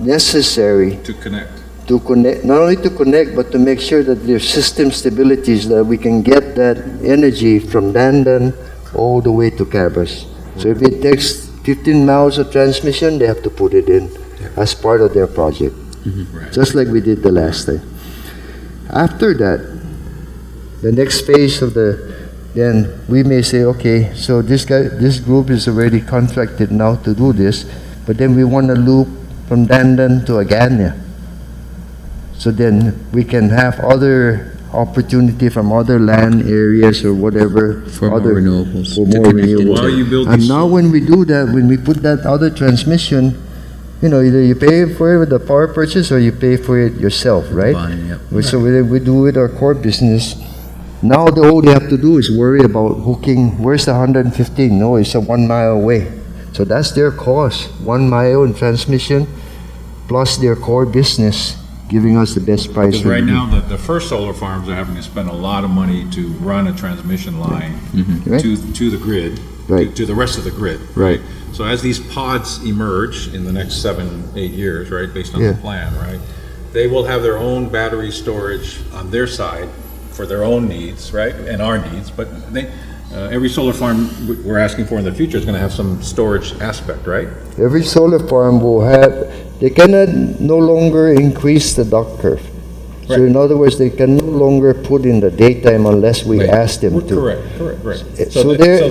necessary To connect. to connect, not only to connect, but to make sure that there's system stabilities, that we can get that energy from Dandan all the way to Cabras. So if it takes 15 miles of transmission, they have to put it in as part of their project, Right. just like we did the last time. After that, the next phase of then we may say, okay, so this group is already contracted now to do this, but then we want to loop from Dandan to Agana. So then we can have other opportunity from other land areas or whatever. For more other- renewables. For To more connect it. renewables. While you build And these- now when we do that, when we put that other transmission, either you pay for it with the power purchase or you pay for it yourself, right? Bond, yep. So we do with our core business. Now all they have to do is worry about hooking, where's the 115? No, it's a 1 mile away. So that's their cost, 1 mile in transmission plus their core business, giving us the best price. Because right now, the first solar farms are having to spend a lot of money to run a transmission line Right. to the grid, Right. to the rest of the grid. Right. So as these pods emerge in the next 7-8 years, right, based on Yeah. the plan, right, they will have their own battery storage on their side for their own needs, right, and our needs, but every solar farm we're asking for in the future is going to have some storage aspect, right? Every solar farm will have, they cannot no longer increase the duct curve. So Right. in other words, they can no longer put in the daytime unless we Right. ask them to. Correct, right. So the-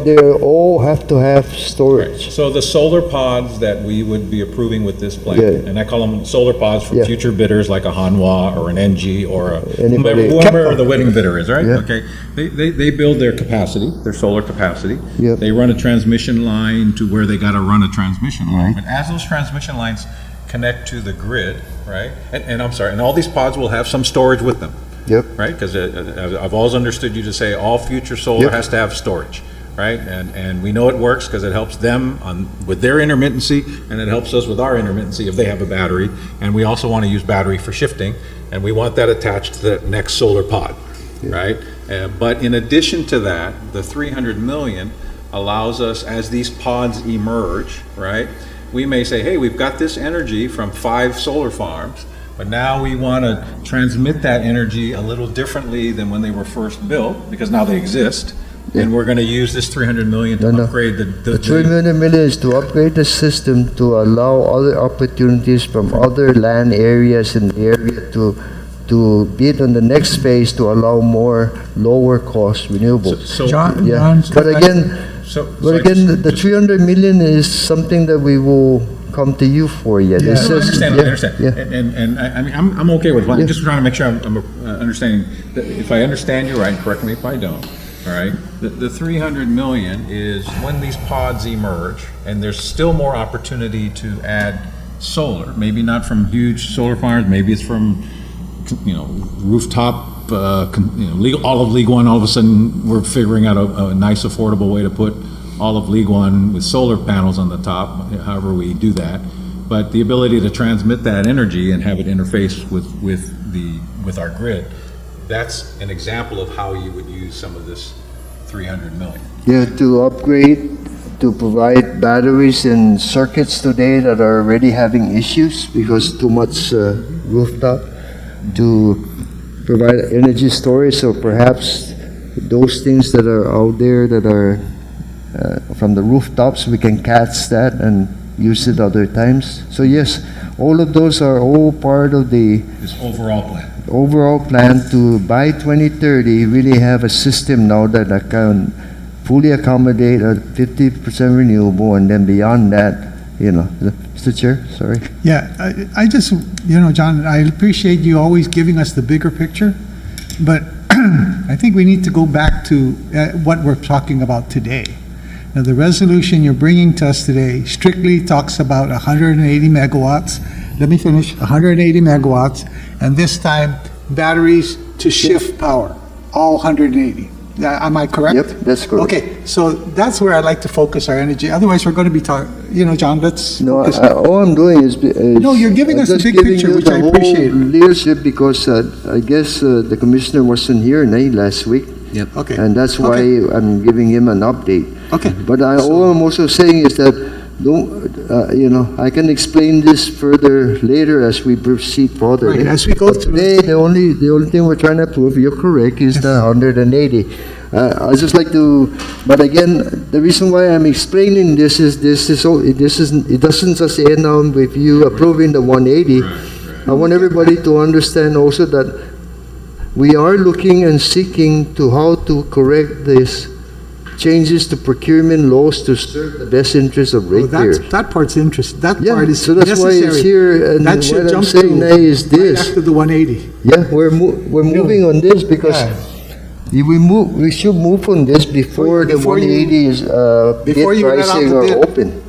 they all have to have Right. storage. So the solar pods that we would be approving with this plan, Yeah. and I call them solar pods from Yeah. future bidders like a Hanwha or an NG or Anybody. whoever the winning bidder is, right? Yeah. Okay. They build their capacity, their solar capacity. Yeah. They run a transmission line to where they got to run a transmission line. Right. But as those transmission lines connect to the grid, right? And I'm sorry, and all these pods will have some storage with them. Yep. Right? Because I've always understood you to say all future solar Yep. has to have storage, right? And we know it works because it helps them with their intermittency, and it helps us with our intermittency if they have a battery. And we also want to use battery for shifting, and we want that attached to the next solar pod, right? But in addition to that, the 300 million allows us, as these pods emerge, right? We may say, hey, we've got this energy from 5 solar farms, but now we want to transmit that energy a little differently than when they were first built, because now they exist. And we're going to use this 300 million to No. upgrade The 300 million is to upgrade the system to allow other opportunities from other land areas in the area to bid on the next phase to allow more lower cost renewables. John, Yeah, but again, the 300 million is something that we will come to you for yet. I It's just- understand, yeah, I understand. yeah. And I mean, I'm okay with it. I'm Yeah. just trying to make sure I'm understanding. That if I understand you right, and correct me if I don't, all right? The 300 million is when these pods emerge, and there's still more opportunity to add solar. Maybe not from huge solar farms, maybe it's from, rooftop, all of League One, all of a sudden, we're figuring out a nice affordable way to put all of League One with solar panels on the top, however we do that. But the ability to transmit that energy and have it interface with our grid, that's an example of how you would use some of this 300 million. Yeah, to upgrade, to provide batteries and circuits today that are already having issues because too much rooftop, to provide energy storage, so perhaps those things that are out there that are from the rooftops, we can catch that and use it other times. So yes, all of those are all part of the This overall plan. overall plan to, by 2030, really have a system now that can fully accommodate a 50% renewable, and then beyond that, Mr. Chair, sorry. Yeah, I just, John, I appreciate you always giving us the bigger picture, but I think we need to go back to what we're talking about today. Now, the resolution you're bringing to us today strictly talks about 180 megawatts. Let me finish, 180 megawatts, and this time, batteries to shift power, all 180. Am I correct? Yep, that's correct. Okay, so that's where I'd like to focus our energy. Otherwise, we're going to be talking, John, let's No, focus. all I'm doing is No, you're giving us the just big giving picture, you which the I whole appreciate. leadership because I guess the commissioner wasn't here last week, Okay. and that's why Okay. I'm giving him an update. Okay. But all I'm also saying is that I can explain this further later as we proceed further. Right, as we go But through. today, the only thing we're trying to prove, you're correct, is the 180. I just like to, but again, the reason why I'm explaining this is it doesn't just end on with you approving the 180. I want everybody to understand also that we are looking and seeking to how to correct this changes to procurement laws to serve the best interests of ratepayers. That part's interesting. That Yeah, part is so that's why it's necessary. here, and That should what I'm jump saying to now is right this. after the 180. Yeah, we're moving on this because if we should move on this before the Before you- 180 is bid before you let out pricing the are bid. open.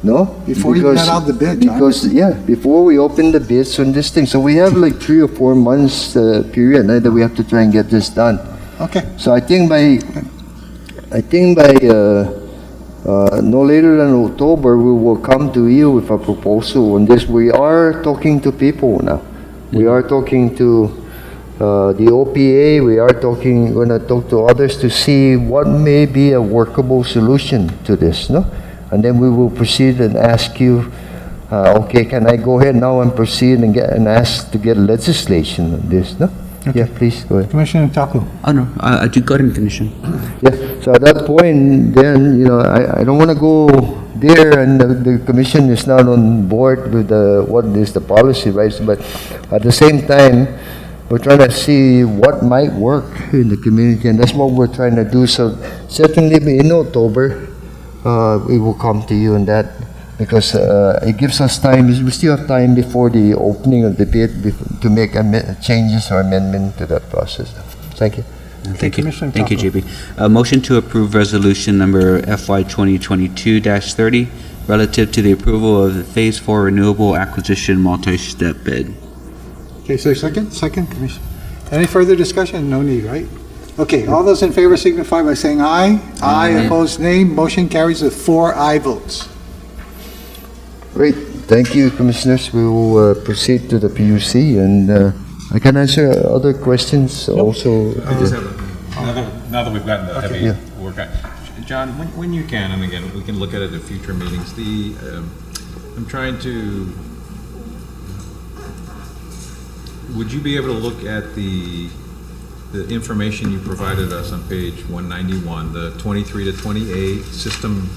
No? Before you let out the bid, John. Because, yeah, before we open the bids on this thing. So we have like 3 or 4 months period that we have to try and get this done. Okay. So I think by no later than October, we will come to you with a proposal on this. We are talking to people now. We are talking to the OPA. We are going to talk to others to see what may be a workable solution to this, no? And then we will proceed and ask you, okay, can I go ahead now and proceed and ask to get legislation on this, no? Yeah, please, go ahead. Commissioner Taku. Oh, no, I do go ahead and finish him. Yeah, so at that point, then, I don't want to go there and the commission is not on board with what is the policy, right? But at the same time, we're trying to see what might work in the community, and that's what we're trying to do. So certainly in October, we will come to you on that because it gives us time. We still have time before the opening of the bid to make changes or amendment to that process. Thank you. Thank you. Commissioner Thank you, Taco. JP. Motion to approve resolution number FY 2022-30 relative to the approval of the Phase 4 renewable acquisition multi-step bid. Okay, so second, Commissioner. Any further discussion? No need, right? Okay, all those in favor signify by saying aye. Aye, opposed, nay. Motion carries with 4 aye votes. Great, thank you, Commissioners. We will proceed to the PUC, and I can answer other questions also. I just have, now that we've gotten the heavy Yeah. work on, John, when you can, and again, we can look at it at future meetings, I'm trying to, would you be able to look at the information you provided us on page 191, the 23 to 28 system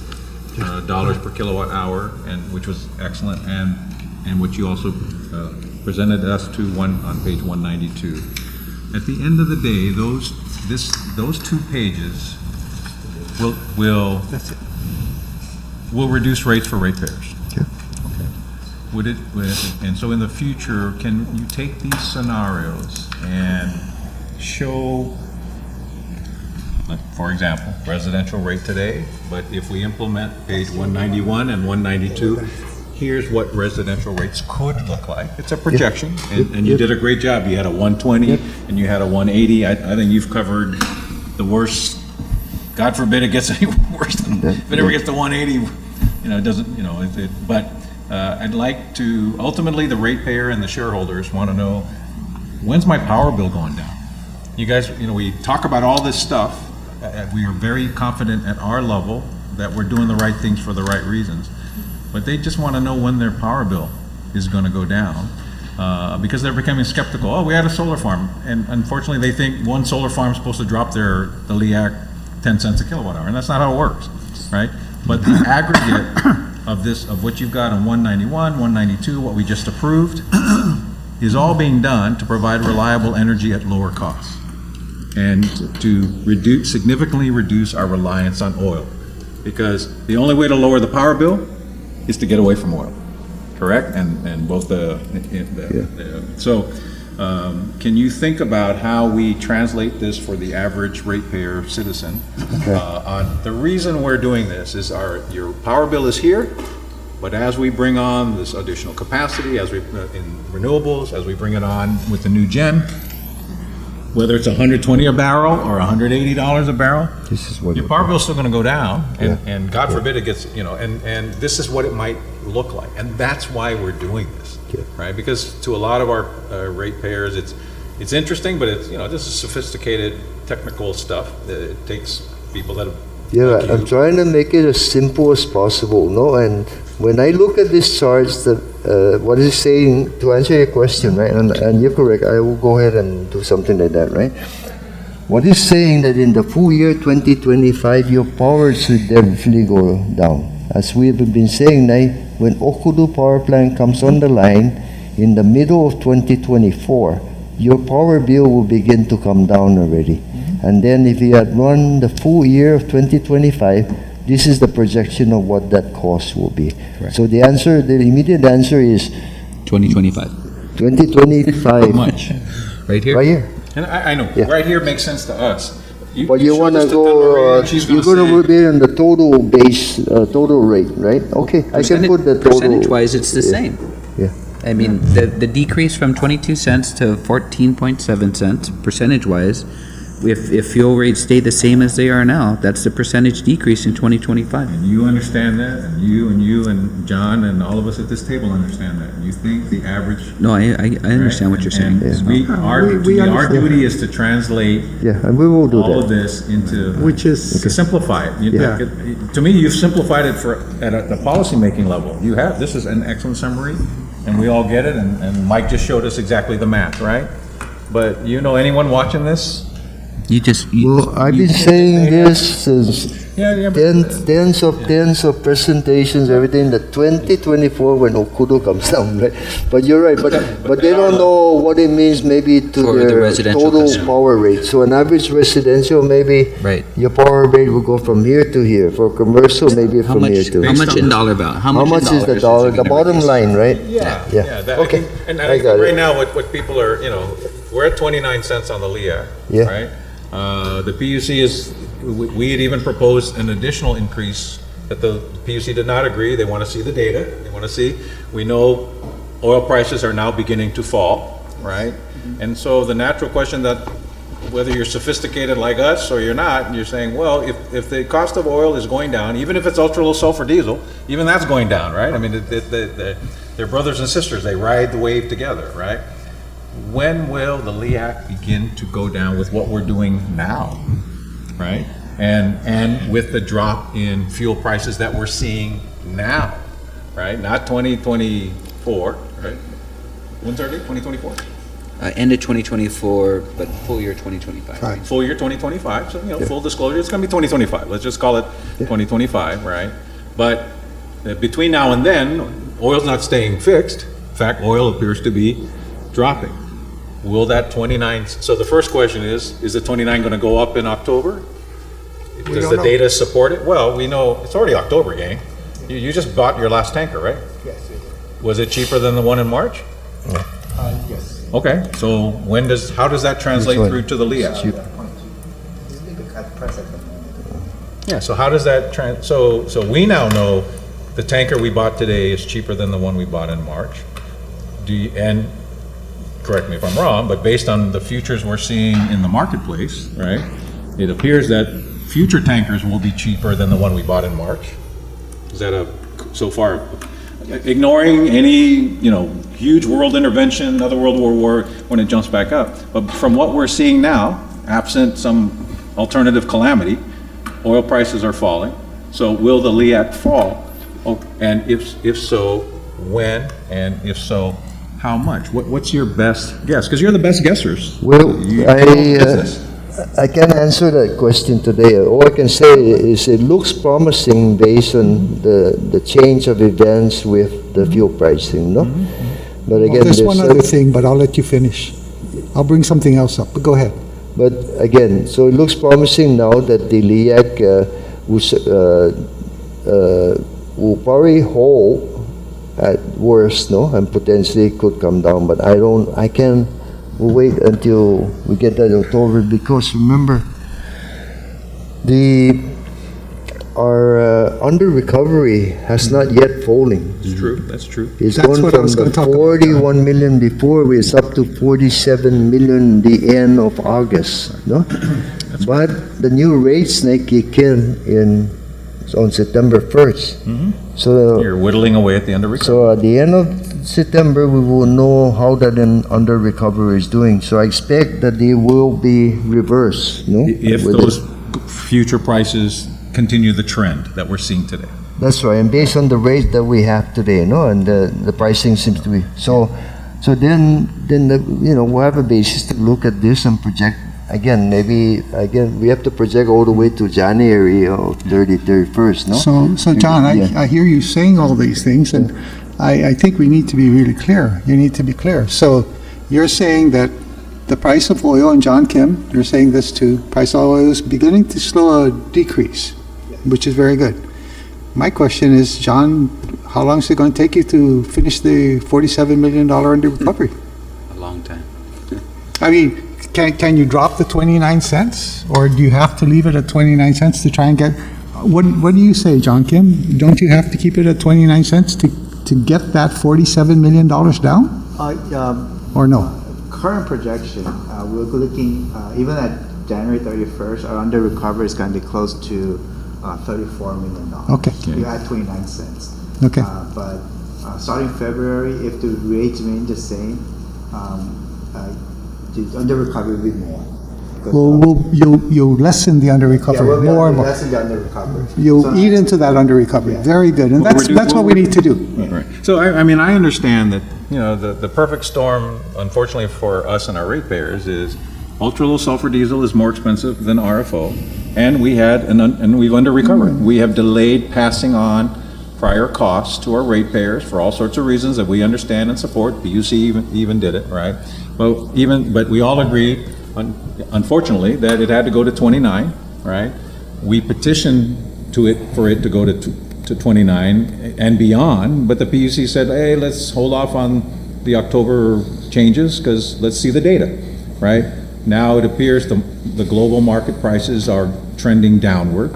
dollars per kilowatt hour, and which was excellent, and what you also presented us to on page 192. At the end of the day, those 2 pages will reduce rates for ratepayers. Okay. Okay. And so in the future, can you take these scenarios and show, like, for example, residential rate today, but if we implement page 191 and 192, here's what residential rates could look like. It's a projection, and you did a great job. You had a 120 and you had a 180. I think you've covered the worst. God forbid it gets any worse than, if it ever gets to 180, it doesn't, but I'd like to, ultimately the ratepayer and the shareholders want to know, when's my power bill going down? You guys, we talk about all this stuff. We are very confident at our level that we're doing the right things for the right reasons. But they just want to know when their power bill is going to go down because they're becoming skeptical. Oh, we had a solar farm. And unfortunately, they think one solar farm is supposed to drop the LEAC 10 cents a kilowatt hour. And that's not how it works, right? But the aggregate of what you've got on 191, 192, what we just approved, is all being done to provide reliable energy at lower costs and to significantly reduce our reliance on oil. Because the only way to lower the power bill is to get away from oil, correct? And both can you think about how we translate this for the average ratepayer citizen? On the reason we're doing this is your power bill is here, but as we bring on this additional capacity, as we in renewables, as we bring it on with the new gen, whether it's 120 a barrel or $180 a barrel, This is what your power bill's still going to go down, and God forbid it gets, and this is what it might look like, and that's why we're doing this, right? Because to a lot of our ratepayers, it's interesting, but it's this is sophisticated technical stuff. It takes people that have. Yeah, I'm trying to make it as simple as possible, no? And when I look at this charts, what is it saying, to answer your question, right? And you're correct, I will go ahead and do something like that, right? what is saying that in the full year 2025, your power should definitely go down. As we have been saying now, when Okudu power plant comes on the line in the middle of 2024, your power bill will begin to come down already. And then if you had run the full year of 2025, this is the projection of what that cost will be. Correct. So the answer, the immediate answer is 2025. 2025. How much? Right here? Right here. And I know, Yeah. right here makes sense to us. But you showed wanna us the go, number, and she's you're gonna say- be on the total base, total rate, right? Okay, I can put the total. Percentage-wise, it's the Yeah. same. Yeah. I mean, the decrease from 22 cents to 14.7 cents, percentage-wise, if fuel rates stay the same as they are now, that's the percentage decrease in 2025. And you understand that, and you and John and all of us at this table understand that. You think the average. No, I understand what you're saying. And our understand. duty is to translate Yeah, and we will do all of that. this into. Which is- To simplify it. Yeah. To me, you've simplified it at the policymaking level. You have, this is an excellent summary, and we all get it, and Mike just showed us exactly the math, right? But you know anyone watching this? You just, Well, I've been saying this since Yeah, but. tens of presentations, everything, that 2024 when Okudo comes down, right? But you're right, but they don't know what it means maybe to For the their residential total customer. power rate. So an average residential, maybe right. your power rate will go from here to here. For commercial, maybe How from here much, to how here. much in dollar value? How much is the dollar? The bottom line, right? Yeah, Yeah. yeah. that- Okay. And I I think got it. right now, what people are, we're at 29 cents on the LEAC, Yeah. right? The PUC is, we had even proposed an additional increase that the PUC did not agree. They want to see the data. They want to see, we know oil prices are now beginning to fall, right? And so the natural question that, whether you're sophisticated like us or you're not, you're saying, well, if the cost of oil is going down, even if it's ultra low sulfur diesel, even that's going down, right? I mean, they're brothers and sisters. They ride the wave together, right? When will the LEAC begin to go down with what we're doing now, right? And with the drop in fuel prices that we're seeing now, right? Not 2024, right? When's our date, 2024? End of 2024, but full year 2025. Right. Full year 2025, so, full disclosure, it's gonna be 2025. Let's just call it 2025, right? But between now and then, oil's not staying fixed. In fact, oil appears to be dropping. Will that 29, so the first question is the 29 going to go up in October? Does don't the know. data support it? Well, we know, it's already October, gang. You just bought your last tanker, right? Yes, Was it cheaper than the one in March? yes. Okay, so how does that translate Which one? through to the LEAC? Cheap. This is the cut price at the moment. Yeah, so how does that so we now know the tanker we bought today is cheaper than the one we bought in March. And correct me if I'm wrong, but based on the futures we're seeing in the marketplace, right? It appears that future tankers will be cheaper than the one we bought in March. Is that so far, ignoring any, huge world intervention, another World War when it jumps back up. But from what we're seeing now, absent some alternative calamity, oil prices are falling. So will the LEAC fall? Oh, and if so, when? And if so, how much? What's your best guess? Because you're the best guessers. Well, You know business. I can't answer that question today. All I can say is it looks promising based on the change of events with the fuel pricing, no? But again, There's one other there's, thing, but I'll let you finish. I'll bring something else up, but go ahead. but again, so it looks promising now that the LEAC will probably hold at worst, no, and potentially could come down. But we'll wait until we get that October, because remember, our under recovery has not yet fallen. It's true, that's true. It's That's gone what I from was gonna the talk about. 41 million before, it's up to 47 million the end of August, no? But the new rates they kick in on September 1st. So You're whittling away at the under recovery. so at the end of September, we will know how that under recovery is doing. So I expect that they will be reversed, no? If With those it. future prices continue the trend that we're seeing today. That's right, and based on the rate that we have today, no, and the pricing seems to be, so then we'll have a basis to look at this and project again, maybe, again, we have to project all the way to January of 31st, no? So John, Yeah. I hear you saying all these things, and I think we need to be really clear. You need to be clear. So you're saying that the price of oil, and John Kim, you're saying this too, price of oil is beginning to slow decrease, which is very good. My question is, John, how long is it going to take you to finish the $47 million under recovery? A long time. I mean, can you drop the 29 cents, or do you have to leave it at 29 cents to try and get, what do you say, John Kim? Don't you have to keep it at 29 cents to get that $47 million down, or no? Current projection, we're looking, even at January 31st, our under recovery is going to be close to $34 million. Okay. We had 29 cents. Okay. But starting February, if the rates remain the same, the under recovery will be more. Because, You'll lessen the under yeah, recovery we'll be more and more. less than the under recovery. You'll So- eat into that under recovery. Yeah. Very good, and that's what we need to do. Right. So, I mean, I understand that, the perfect storm, unfortunately for us and our ratepayers, is ultra-low sulfur diesel is more expensive than RFO, and we've under-recovered. We have delayed passing on prior costs to our ratepayers for all sorts of reasons that we understand and support. PUC even did it, right? But we all agreed, unfortunately, that it had to go to 29, right? We petitioned for it to go to 29 and beyond, but the PUC said, hey, let's hold off on the October changes because let's see the data, right? Now it appears the global market prices are trending downward,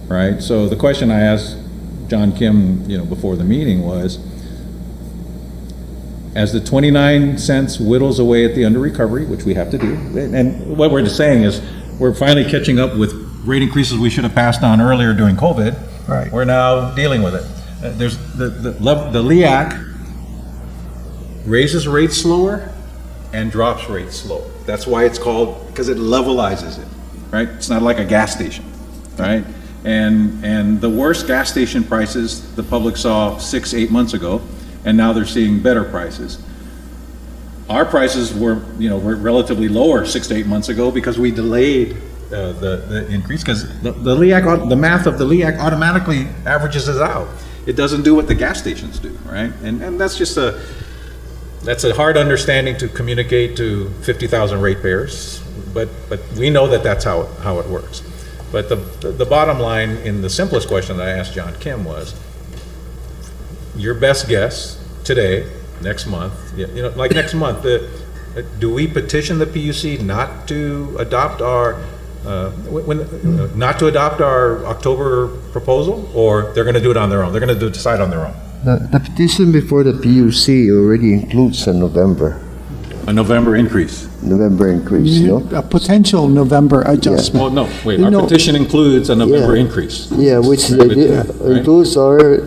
right? So the question I asked John Kim, before the meeting was, as the 29 cents whittles away at the under recovery, which we have to do, and what we're just saying is we're finally catching up with rate increases we should have passed on earlier during COVID. Right. We're now dealing with it. There's the LEAC raises rates slower and drops rates slower. That's why it's called, because it levelizes it, right? It's not like a gas station, right? And the worst gas station prices the public saw 6-8 months ago, and now they're seeing better prices. Our prices were relatively lower 6 to 8 months ago because we delayed the increase, because the math of the LEAC automatically averages it out. It doesn't do what the gas stations do, right? And that's just that's a hard understanding to communicate to 50,000 ratepayers, but we know that that's how it works. But the bottom line in the simplest question that I asked John Kim was, your best guess today, next month, like next month, do we petition the PUC not to adopt our October proposal, or they're going to do it on their own? They're going to decide on their own. The petition before the PUC already includes a November increase. No? A potential November adjustment. Well, no, wait, our No. petition includes a November Yeah. increase. Yeah, which they did, Right? includes our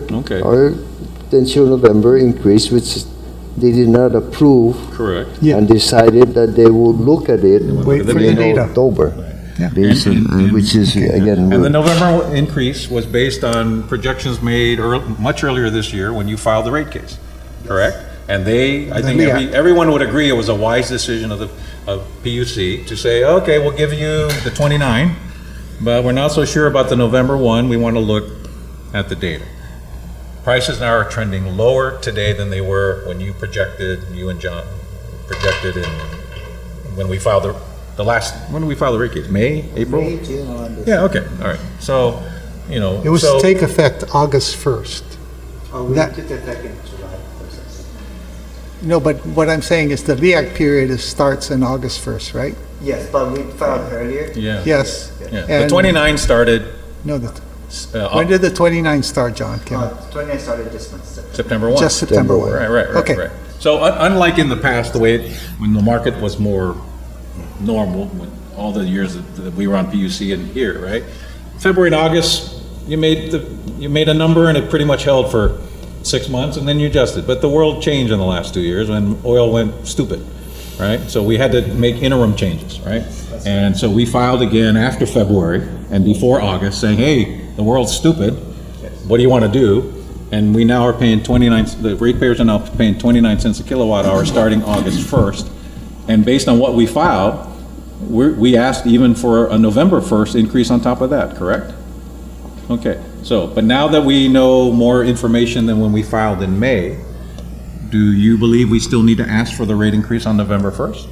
potential November increase, which they did not approve Correct. Yeah. and decided that they would look at it Wait for the in data. October. Yeah. Based on, which is, again, And the November increase was based on projections made much earlier this year when you filed the rate case, correct? And I think everyone would agree it was a wise decision of PUC to say, okay, we'll give you the 29, but we're not so sure about the November 1. We want to look at the data. Prices now are trending lower today than they were when you and John projected when we filed when did we file the rate case? May, April? May, June, around this. Yeah, okay, all right. So, It was to take effect August 1st. We That- took effect in July 1st. No, but what I'm saying is the LEAC period starts in August 1st, right? Yes, but we filed earlier. Yeah. Yes. Yeah. The And- 29 started No, when did the 29 start, John Kim? 29 started this month. September 1. Just September 1. Right. Okay. So unlike in the past, when the market was more normal, when all the years that we were on PUC and here, right? February and August, you made a number and it pretty much held for 6 months and then you adjusted. But the world changed in the last 2 years when oil went stupid, right? So we had to make interim changes, right? And so we filed again after February and before August saying, hey, the world's stupid. What do you want to do? And we now are paying the ratepayers are now paying 29 cents a kilowatt hour starting August 1st. And based on what we filed, we asked even for a November 1st increase on top of that, correct? Okay, so, but now that we know more information than when we filed in May, do you believe we still need to ask for the rate increase on November 1st?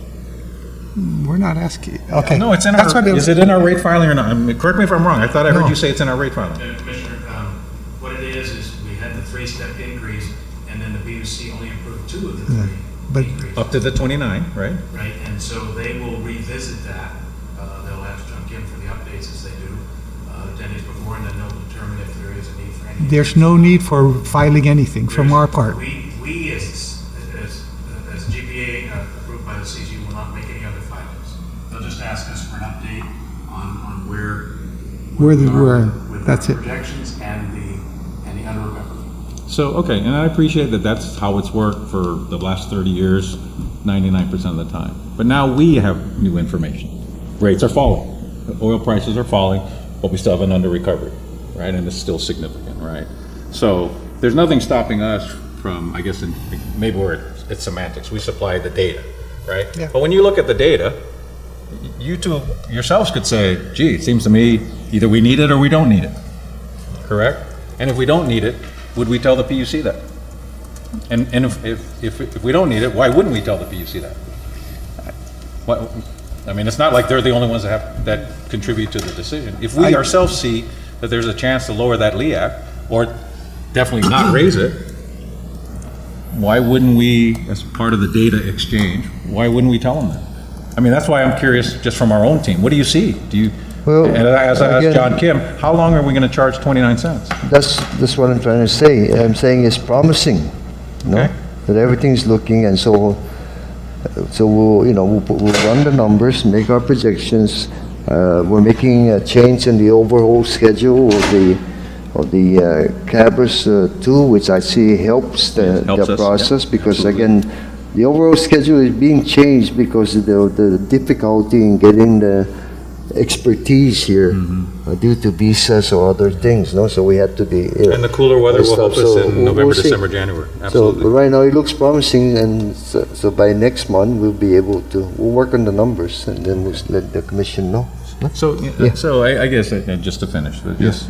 We're not asking, okay. No, it's in That's what our, it- is it in our rate filing or not? I mean, correct me if I'm wrong, I thought I heard No. you say it's in our rate filing. Commissioner, what it is we had the three-step increase, and then the BUC only approved two of the three but- increases. Up to the 29, right? Right, and so they will revisit that. They'll ask John Kim for the updates as they do 10 days before, and then they'll determine if there is a need for any. There's no need for filing anything from our part. We as GPA approved by the CG will not make any other filings. They'll just ask us for an update on where Where we the- are where- with that's our it. projections and the under recovery. So, okay, and I appreciate that that's how it's worked for the last 30 years, 99% of the time. But now we have new information. Rates are falling, oil prices are falling, but we still have an under recovery, right? And it's still significant, right? So there's nothing stopping us from, I guess, maybe it's semantics, we supply the data, right? Yeah. But when you look at the data, you two yourselves could say, gee, it seems to me either we need it or we don't need it, correct? And if we don't need it, would we tell the PUC that? And if we don't need it, why wouldn't we tell the PUC that? What, I mean, it's not like they're the only ones that contribute to the decision. If we ourselves see that there's a chance to lower that LEAC, or definitely not raise it, why wouldn't we, as part of the data exchange, why wouldn't we tell them that? I mean, that's why I'm curious, just from our own team, what do you see? Do you, Well, and as I asked again- John Kim, how long are we gonna charge 29 cents? That's what I'm trying to say. I'm saying it's promising, you know, Okay. that everything's looking, and so we'll, you know, we'll run the numbers, make our projections. We're making a change in the overhaul schedule of the Cabers tool, which I see helps Yes, helps the us, process, yeah, because absolutely. again, the overall schedule is being changed because of the difficulty in getting the expertise here due to visas or other things, no? So we had to be. And the cooler weather will help stuff. us So in we'll November, see. December, January, So absolutely. right now it looks promising, and so by next month we'll be able to, we'll work on the numbers and then we'll let the commission know. So, Yeah. so I guess, just to finish, but just,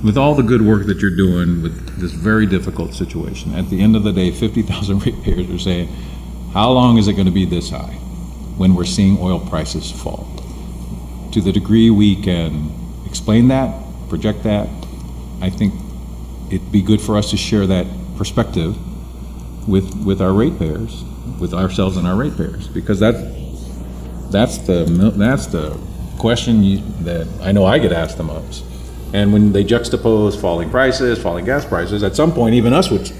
with all the good work that you're doing with this very difficult situation, at the end of the day, 50,000 ratepayers are saying, how long is it gonna be this high when we're seeing oil prices fall? To the degree we can explain that, project that, I think it'd be good for us to share that perspective with our ratepayers, with ourselves and our ratepayers, because that's the question that I know I get asked the most. And when they juxtapose falling prices, falling gas prices, at some point even us would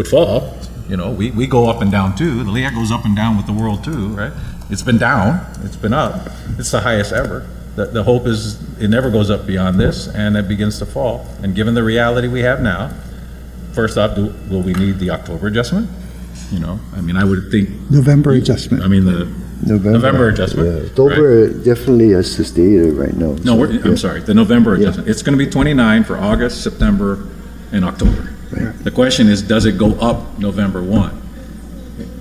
fall. You know, we go up and down too. The LEAC goes up and down with the world too, right? It's been down, it's been up. It's the highest ever. The hope is it never goes up beyond this, and it begins to fall. And given the reality we have now, first off, will we need the October adjustment? You know, I mean, I would think, November adjustment. I mean, the November adjustment. Yeah, October definitely has this data right now. No, so, I'm yeah. sorry, the November adjustment. It's going to be 29 for August, September, and October. The question is, does it go up November 1?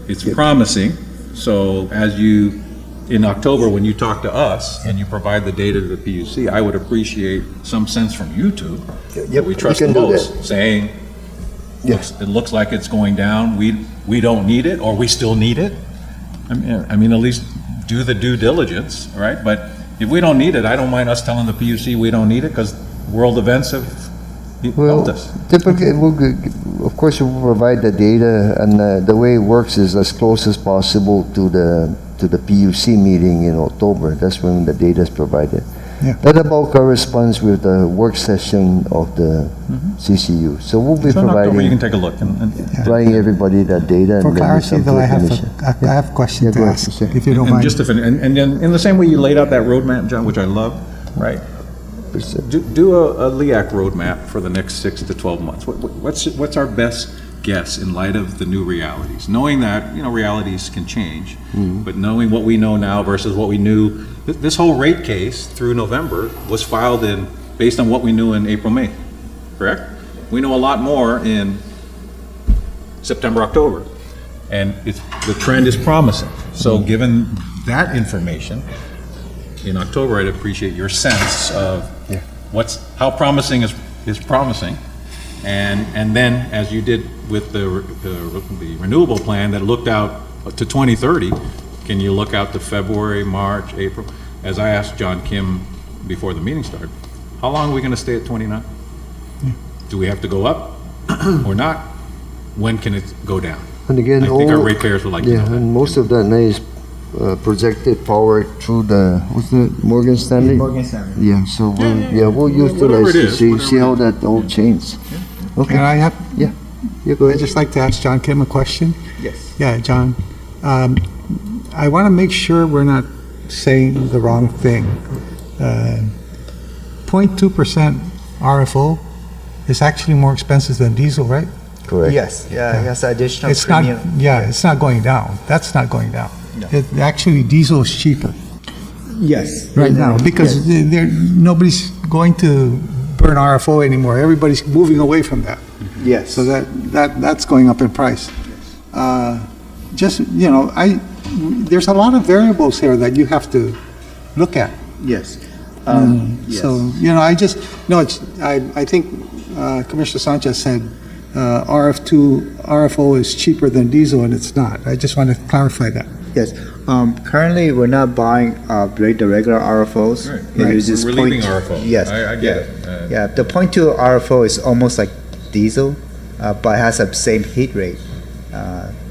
It's promising, so as you, in October, when you talk to us and you provide the data to the PUC, I would appreciate some sense from you two, Yep, that we trust we the can do most, that. saying, Yes. it looks like it's going down, we don't need it, or we still need it. I mean, at least do the due diligence, right? But if we don't need it, I don't mind us telling the PUC we don't need it, because world events have Well, helped us. typically, of course, we'll provide the data, and the way it works is as close as possible to the PUC meeting in October. That's when the data is provided. Yeah. That about corresponds with the work session of the CCU. So we'll be So in October, you can providing, take a look. providing everybody that data. For and then clarity, some to though, the I have commission. I have a question Yeah, to go ahead, ask, sir. if you don't And mind. just to finish, and then in the same way you laid out that roadmap, John, which I love, right? Do a LEAC roadmap for the next 6 to 12 months. What's our best guess in light of the new realities? Knowing that, you know, realities can change, but knowing what we know now versus what we knew, this whole rate case through November was filed based on what we knew in April, May, correct? We know a lot more in September, October, and the trend is promising. So given that information in October, I'd appreciate your sense of how promising is promising. And then, as you did with the renewable plan that looked out to 2030, can you look out to February, March, April? As I asked John Kim before the meeting started, how long are we going to stay at 29? Do we have to go up or not? When can it go down? And again, I think our ratepayers would like to know that. and most of that now is projected power through what's the, Morgan Stanley? Morgan Stanley. Yeah, so we'll Whatever utilize it to is, see whatever how it that all changes. Okay. And I have, Yeah, go I'd ahead. just like to ask John Kim a question. Yes. Yeah, John, I want to make sure we're not saying the wrong thing. 0.2% RFO is actually more expensive than diesel, right? Correct. Yes, yeah, it has additional It's not, premium. yeah, it's not going down. That's not going down. No. Actually, diesel is cheaper Yes. right now because nobody's going to burn RFO anymore. Everybody's moving away from that. Yes. So that's going up in price. Just, there's a lot of variables here that you have to look at. Yes. Yes. So, I think Commissioner Sanchez said RFO is cheaper than diesel, and it's not. I just want to clarify that. Yes. Currently, we're not buying the regular RFOs. Right. It uses We're leaving RFO. Yes. I get it. Yeah, the 0.2 RFO is almost like diesel, but it has the same heat rate.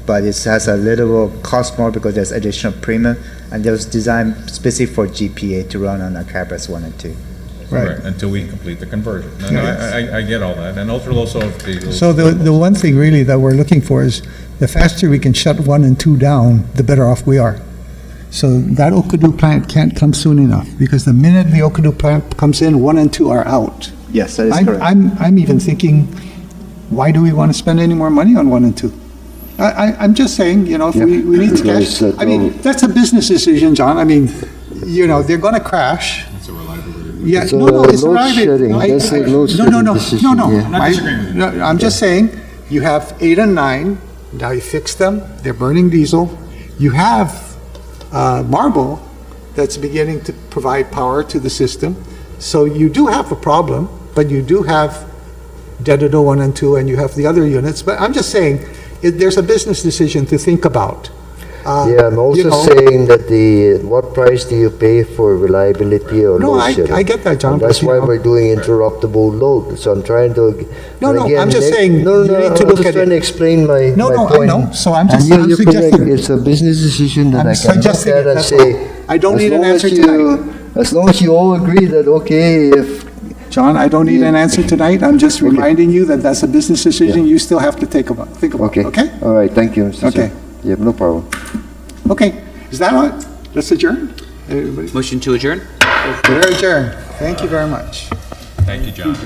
But it has a little cost more because there's additional premium, and it was designed specific for GPA to run on a Cabras 1 and 2. Right. Until we complete the conversion. No, I get all that. And also the. So the one thing really that we're looking for is the faster we can shut 1 and 2 down, the better off we are. So that Okadu plant can't come soon enough, because the minute the Okadu plant comes in, 1 and 2 are out. Yes, that is correct. I'm even thinking, why do we want to spend any more money on 1 and 2? I'm just saying, if we need to cash. I mean, that's a business decision, John. I mean, they're going to crash. It's a reliability. Yeah, It's it's load reliability. shedding. That's a load shedding decision, yeah. I'm not disagreeing with you. I'm just saying, you have 8 and 9, now you fix them, they're burning diesel. You have Marble that's beginning to provide power to the system. So you do have a problem, but you do have Dededo 1 and 2, and you have the other units. But I'm just saying, there's a business decision to think about. I'm also saying that what price do you pay for reliability or No, load shedding? I get that, John. And that's but, why we're doing interruptible load. So I'm trying to. No, and again, I'm just saying, No, you need to I'm look just at trying to it. explain my No, I point. know. So I'm And just you're I'm correct. suggesting. It's a business decision that I'm I can look suggesting at it, and that's say. all. I don't as need an long as answer you- As long as you all agree that, okay, if John, I don't need an answer tonight. I'm just reminding you that that's a business decision you still have to think about, Okay. okay? All right, thank you, Mr. Okay. Chair. Yeah, no problem. Okay, is that all? Let's adjourn? Everybody? Motion to adjourn? We're adjourned. Thank you very much. Thank you, John. Thank you.